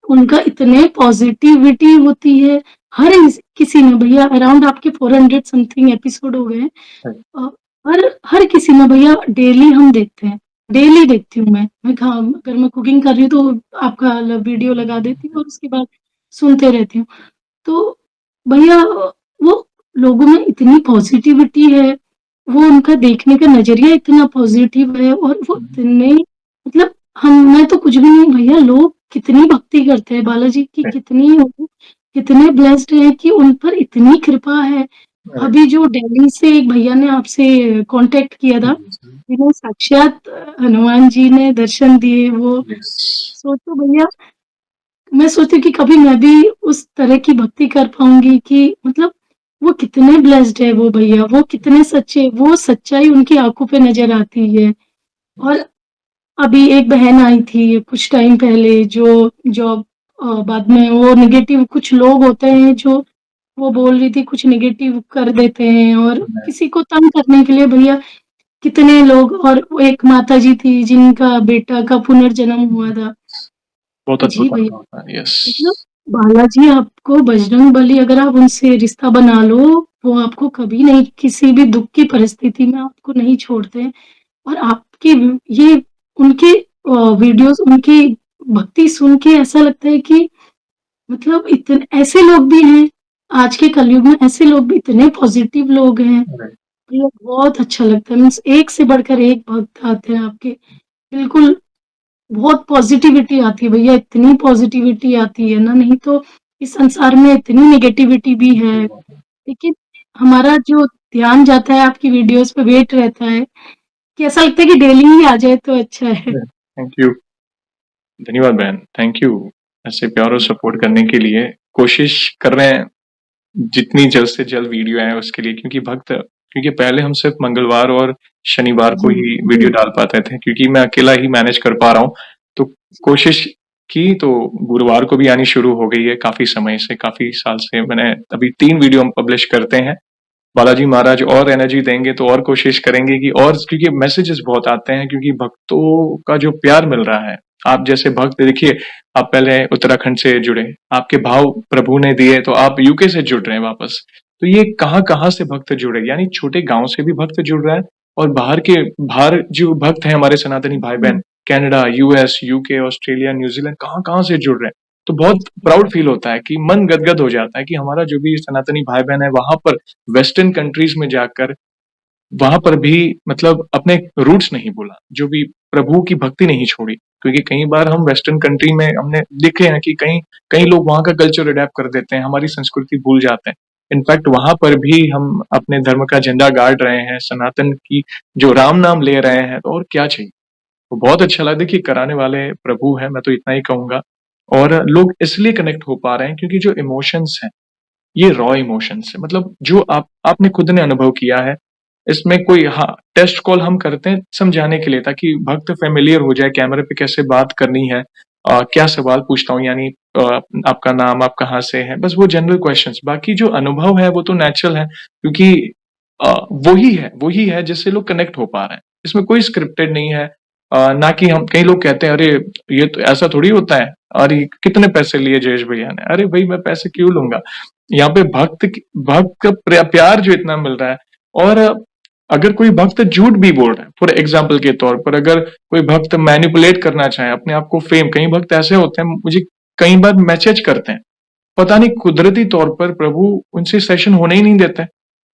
उनका इतने पॉजिटिविटी होती है, हर किसी में भैया, अराउंड आपके 400 समथिंग एपिसोड हो गए हैं। अ, हर किसी में भैया डेली हम देखते हैं, डेली देखती हूँ मैं काम अगर मैं कुकिंग कर रही हूँ तो आपका वीडियो लगा देती हूँ और उसके बाद सुनते रहती हूँ। तो भैया वो लोगों में इतनी पॉजिटिविटी है, वो उनका देखने का नज़रिया इतना पॉजिटिव है, और वो इतने, मतलब हम, मैं तो कुछ भी नहीं भैया, लोग कितनी भक्ति करते हैं बालाजी की, कितनी वो कितने ब्लेस्ड हैं कि उन पर इतनी कृपा है। अभी जो दिल्ली से एक भैया ने आपसे कॉन्टैक्ट किया था, जिन्हें साक्षात हनुमान जी ने दर्शन दिए, वो सोचो भैया, मैं सोचती हूँ कि कभी मैं भी उस तरह की भक्ति कर पाऊँगी, कि मतलब वो कितने ब्लेस्ड है वो भैया, वो कितने सच्चे, वो सच्चाई उनकी आँखों पे नज़र आती है। और अभी एक बहन आई थी कुछ टाइम पहले, जो जॉब, बाद में वो नेगेटिव, कुछ लोग होते हैं जो, वो बोल रही थी कुछ नेगेटिव कर देते हैं, और किसी को तंग करने के लिए भैया कितने लोग, और वो एक माताजी थी जिनका बेटा का पुनर्जन्म हुआ था। बहुत जी अद्भुत भैया, अनुभव था। यस। मतलब बालाजी आपको, बजरंगबली अगर आप उनसे रिश्ता बना लो, वो आपको कभी नहीं, किसी भी दुःख की परिस्थिति में आपको नहीं छोड़ते। और आपके ये उनके वीडियोज़, उनकी भक्ति सुन के ऐसा लगता है कि मतलब इतने ऐसे लोग भी हैं, आज के कलयुग में ऐसे लोग भी, इतने पॉज़िटिव लोग हैं। राइट। मतलब बहुत अच्छा लगता है, मीन्स एक से बढ़कर एक भक्त आते हैं आपके, बिल्कुल बहुत पॉज़िटिविटी आती है भैया, इतनी पॉज़िटिविटी आती है ना, नहीं तो इस संसार में इतनी नेगेटिविटी भी है। लेकिन हमारा जो ध्यान जाता है आपकी वीडियोज़ पे, वेट रहता है कि ऐसा लगता है कि डेली ही आ जाए तो अच्छा है। Thank you. धन्यवाद बहन, थैंक यू। ऐसे प्यार और सपोर्ट करने के लिए कोशिश कर रहे हैं जितनी जल्द से जल्द वीडियो आए उसके लिए, क्योंकि पहले हम सिर्फ मंगलवार और शनिवार को जी, ही वीडियो डाल पाते थे, क्योंकि मैं अकेला ही मैनेज कर पा रहा हूँ। तो कोशिश की तो गुरुवार को भी आनी शुरू हो गई है। काफी समय से, काफी साल से मैंने अभी 3 वीडियो हम पब्लिश करते हैं। बालाजी महाराज और एनर्जी देंगे तो और कोशिश करेंगे कि और, क्योंकि मैसेजेस बहुत आते हैं, क्योंकि भक्तों का जो प्यार मिल रहा है। आप जैसे भक्त देखिए, आप पहले उत्तराखंड से जुड़े, आपके भाव प्रभु ने दिए तो आप यूके से जुड़ रहे हैं वापस। तो ये कहाँ कहाँ से भक्त जुड़े, यानी छोटे गांव से भी भक्त जुड़ रहा है, और बाहर जो भक्त हैं हमारे सनातनी भाई जी, बहन, Canada, US, UK, Australia, New Zealand, कहाँ कहाँ से जुड़ रहे हैं। तो बहुत प्राउड फील होता है कि मन गदगद हो जाता है कि हमारा जो भी सनातनी भाई बहन है वहां पर वेस्टर्न कंट्रीज में जाकर, वहां पर भी मतलब अपने रूट्स नहीं भूला, जो भी प्रभु की भक्ति नहीं छोड़ी। क्योंकि कई बार हम वेस्टर्न कंट्री में हमने देखे हैं कि कई कई लोग वहां का कल्चर अडेप्ट कर देते हैं, हमारी संस्कृति भूल जाते हैं। इनफैक्ट वहां पर भी हम अपने धर्म का झंडा गाड़ रहे हैं, सनातन की जो राम नाम ले रहे हैं, तो और क्या चाहिए। तो बहुत अच्छा लगा। देखिए, कराने वाले प्रभु हैं, मैं तो इतना ही कहूंगा। और लोग इसलिए कनेक्ट हो पा रहे हैं क्योंकि जो इमोशंस हैं, ये रॉ इमोशंस है, मतलब जो आपने खुद ने अनुभव किया है। इसमें कोई, हाँ, टेस्ट कॉल हम करते हैं समझाने के लिए, ताकि भक्त फेमिलियर हो जाए कैमरे पे कैसे बात करनी है, क्या सवाल पूछता हूँ, यानी आपका नाम, आप कहाँ से हैं, बस वो जनरल क्वेश्चंस। बाकी जो अनुभव है वो तो नेचुरल है, क्योंकि वही है जिससे लोग कनेक्ट हो पा रहे हैं। इसमें कोई स्क्रिप्टेड नहीं है। ना कि हम, कई लोग कहते हैं अरे ये तो ऐसा थोड़ी होता है, और ये कितने पैसे लिए जयेश भैया ने, अरे भाई मैं पैसे क्यों लूंगा। यहाँ पे भक्त का प्यार जो इतना मिल रहा है। और अगर कोई भक्त झूठ भी बोल रहा है, फॉर एग्जाम्पल के तौर पर, अगर कोई भक्त मैनिपुलेट करना चाहे अपने आप को फेम, कई भक्त ऐसे होते हैं, मुझे कई बार मैसेज करते हैं, पता नहीं कुदरती तौर पर प्रभु उनसे सेशन होने ही नहीं देते।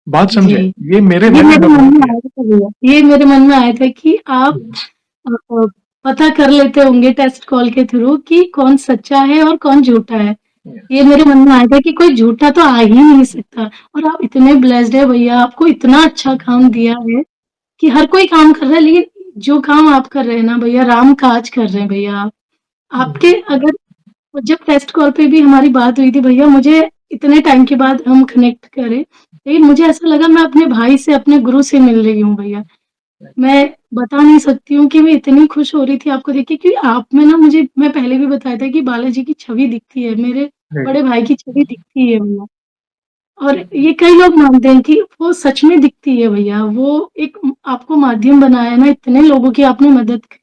बात जी। समझे, ये मेरे ये मैंने मेरे अनुभव मन में किया। आया था भैया, ये मेरे मन में आया था कि आप पता कर लेते होंगे टेस्ट कॉल के थ्रू कि कौन सच्चा है और कौन झूठा है। ये मेरे मन में आया था कि कोई झूठा तो आ ही नहीं सकता। और आप इतने ब्लेस्ड है भैया, आपको इतना अच्छा काम दिया है कि हर कोई काम कर रहा है, लेकिन जो काम आप कर रहे हैं ना भैया, राम काज कर रहे हैं भैया आप। आपके अगर, जब टेस्ट कॉल पे भी हमारी बात हुई थी भैया, मुझे इतने टाइम के बाद हम कनेक्ट करे, लेकिन मुझे ऐसा लगा मैं अपने भाई से, अपने गुरु से मिल रही हूँ भैया। मैं बता नहीं सकती हूँ कि मैं इतनी खुश हो रही थी आपको देख के, क्योंकि आप में ना, मुझे, मैं पहले भी बताया था कि बालाजी की छवि दिखती है, मेरे बड़े भाई की छवि दिखती है भैया। और ये कई लोग मानते हैं कि वो सच में दिखती है भैया, वो एक आपको माध्यम बनाया है ना, इतने लोगों की आपने मदद की।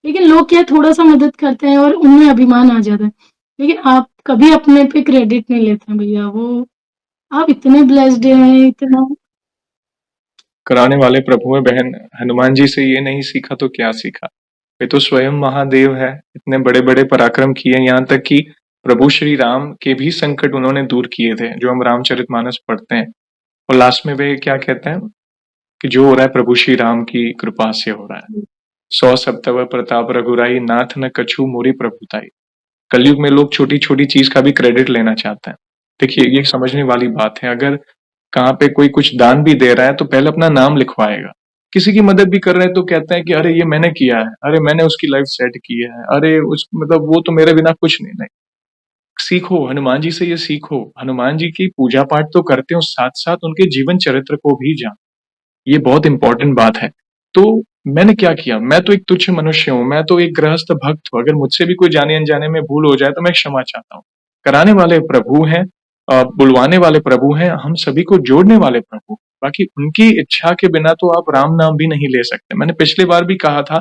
लेकिन लोग क्या, थोड़ा-सा मदद करते हैं और उनमें अभिमान आ जाता है। लेकिन आप कभी अपने पे क्रेडिट नहीं लेते हैं भैया, वो आप इतने ब्लेस्ड हैं, इतना। कराने वाले प्रभु है बहन, हनुमान जी से ये नहीं सीखा तो क्या सीखा। वे तो स्वयं महादेव है, इतने बड़े बड़े पराक्रम किए, यहाँ तक कि प्रभु श्री राम के भी संकट उन्होंने दूर किए थे, जो हम रामचरितमानस पढ़ते हैं। और लास्ट में वे क्या कहते हैं कि जो हो रहा है प्रभु श्री राम की कृपा से हो रहा है। 100 सब प्रताप रघुराई, नाथ न कछु मोरी प्रभुताई। कलयुग में लोग छोटी छोटी चीज का भी क्रेडिट लेना चाहते हैं। देखिए, ये समझने वाली बात है। अगर कहाँ पे कोई कुछ दान भी दे रहा है तो पहले अपना नाम लिखवाएगा। किसी की मदद भी कर रहे हैं तो कहते हैं कि अरे ये मैंने किया है, अरे मैंने उसकी लाइफ सेट की है, अरे उस मतलब वो तो मेरे बिना कुछ नहीं। नहीं, सीखो हनुमान जी से, ये सीखो, हनुमान जी की पूजा पाठ तो करते हो, साथ साथ उनके जीवन चरित्र को भी जान। ये बहुत इंपॉर्टेंट बात है। तो मैंने क्या किया, मैं तो एक तुच्छ मनुष्य हूँ, मैं तो एक गृहस्थ भक्त हूँ। अगर मुझसे भी कोई जाने अनजाने में भूल हो जाए तो मैं क्षमा चाहता हूँ। कराने वाले प्रभु हैं, बुलवाने वाले प्रभु हैं, हम सभी को जोड़ने वाले प्रभु। बाकी उनकी इच्छा के बिना तो आप राम नाम भी नहीं ले सकते। मैंने पिछली बार भी कहा था,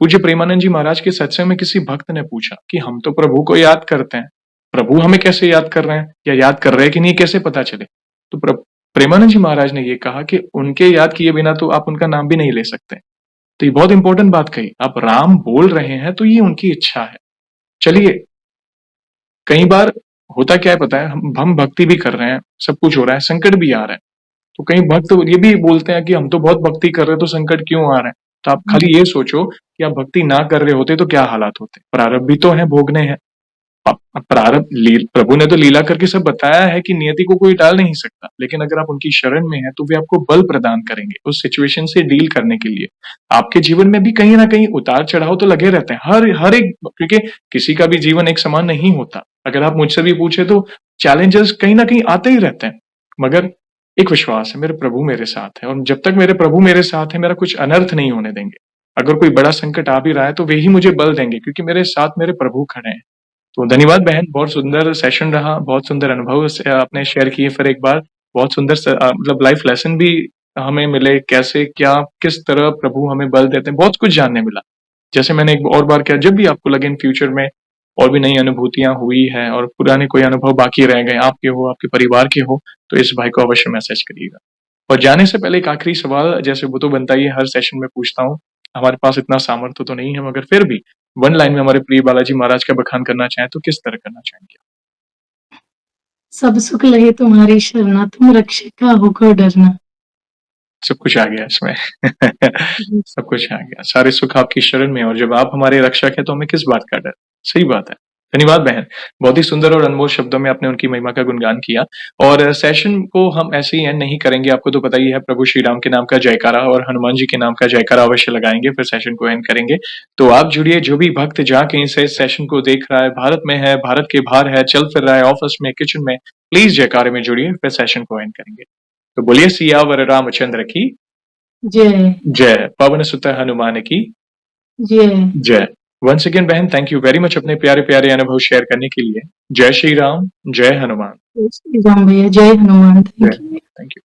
पूज्य प्रेमानंद जी महाराज के सत्संग में किसी भक्त ने पूछा कि हम तो प्रभु को याद करते हैं, प्रभु हमें कैसे याद कर रहे हैं, या याद कर रहे हैं कि नहीं, कैसे पता चले। तो प्रेमानंद जी महाराज ने ये कहा कि उनके याद किए बिना तो आप उनका नाम भी नहीं ले सकते। तो ये बहुत इंपॉर्टेंट बात कही, आप राम बोल रहे हैं तो ये उनकी इच्छा है। चलिए, कई बार होता क्या है पता है, हम भक्ति भी कर रहे हैं, सब कुछ हो रहा है, संकट भी आ रहा है। तो कई भक्त ये भी बोलते हैं कि हम तो बहुत भक्ति कर रहे हैं तो संकट क्यों आ रहे हैं। तो आप खाली ये सोचो कि आप भक्ति ना कर रहे होते तो क्या हालात होते। प्रारब्ध भी तो है, भोगने हैं। प्रारब्ध प्रभु ने तो लीला करके सब बताया है कि नियति को कोई टाल नहीं सकता, लेकिन अगर आप उनकी शरण में हैं तो वे आपको बल प्रदान करेंगे उस सिचुएशन से डील करने के लिए। आपके जीवन में भी कहीं ना कहीं उतार चढ़ाव तो लगे रहते हैं, हर एक, क्योंकि किसी का भी जीवन एक समान नहीं होता। अगर आप मुझसे भी पूछे तो चैलेंजेस कहीं ना कहीं आते ही रहते हैं, मगर एक विश्वास है, मेरे प्रभु मेरे साथ है, और जब तक मेरे प्रभु मेरे साथ है मेरा कुछ अनर्थ नहीं होने देंगे। अगर कोई बड़ा संकट आ भी रहा है तो वे ही मुझे बल देंगे, क्योंकि मेरे साथ मेरे प्रभु खड़े हैं। तो धन्यवाद बहन, बहुत सुंदर सेशन रहा, बहुत सुंदर अनुभव आपने शेयर किए फिर एक बार। बहुत सुंदर मतलब लाइफ लेसन भी हमें मिले, कैसे क्या किस तरह प्रभु हमें बल देते हैं, बहुत कुछ जानने मिला। जैसे मैंने एक और बार किया, जब भी आपको लगे इन फ्यूचर में और भी नई अनुभूतियां हुई है और पुराने कोई अनुभव बाकी रह गए, आपके हो, आपके परिवार के हो, तो इस भाई को अवश्य मैसेज करिएगा। और जाने से पहले एक आखिरी सवाल, जैसे वो तो बनता ही है, हर सेशन में पूछता हूँ। हमारे पास इतना सामर्थ्य तो नहीं है, मगर फिर भी वन लाइन में हमारे प्रिय बालाजी महाराज का बखान करना चाहें तो किस तरह करना चाहेंगे? सब सुख लहे तुम्हारी शरणा, तुम रक्षक का होकर डरना। सब कुछ आ गया इसमें। सब कुछ आ गया, सारे सुख आपकी शरण में, और जब आप हमारे रक्षक हैं तो हमें किस बात का डर? सही बात है। धन्यवाद बहन, बहुत ही सुंदर और अनमोल शब्दों में आपने उनकी महिमा का गुणगान किया। और सेशन को हम ऐसे ही एंड नहीं करेंगे, आपको तो पता ही है, प्रभु श्री राम के नाम का जयकारा और हनुमान जी के नाम का जयकारा अवश्य लगाएंगे, फिर सेशन को एंड करेंगे। तो आप जुड़िए, जो भी भक्त जहाँ कहीं से इस सेशन को देख रहा है, भारत में है, भारत के बाहर है, चल फिर रहा है, ऑफिस में, किचन में, प्लीज जयकारे में जुड़िए, फिर सेशन को एंड करेंगे। तो बोलिए सियावर रामचंद्र की जय जय, पवन सुत हनुमान की जय। जय। वंस अगेन बहन, थैंक यू वेरी मच अपने प्यारे प्यारे अनुभव शेयर करने के लिए। जय श्री राम, जय हनुमान। जय श्री राम भैया, जय हनुमान। जय, थैंक यू। Thank you.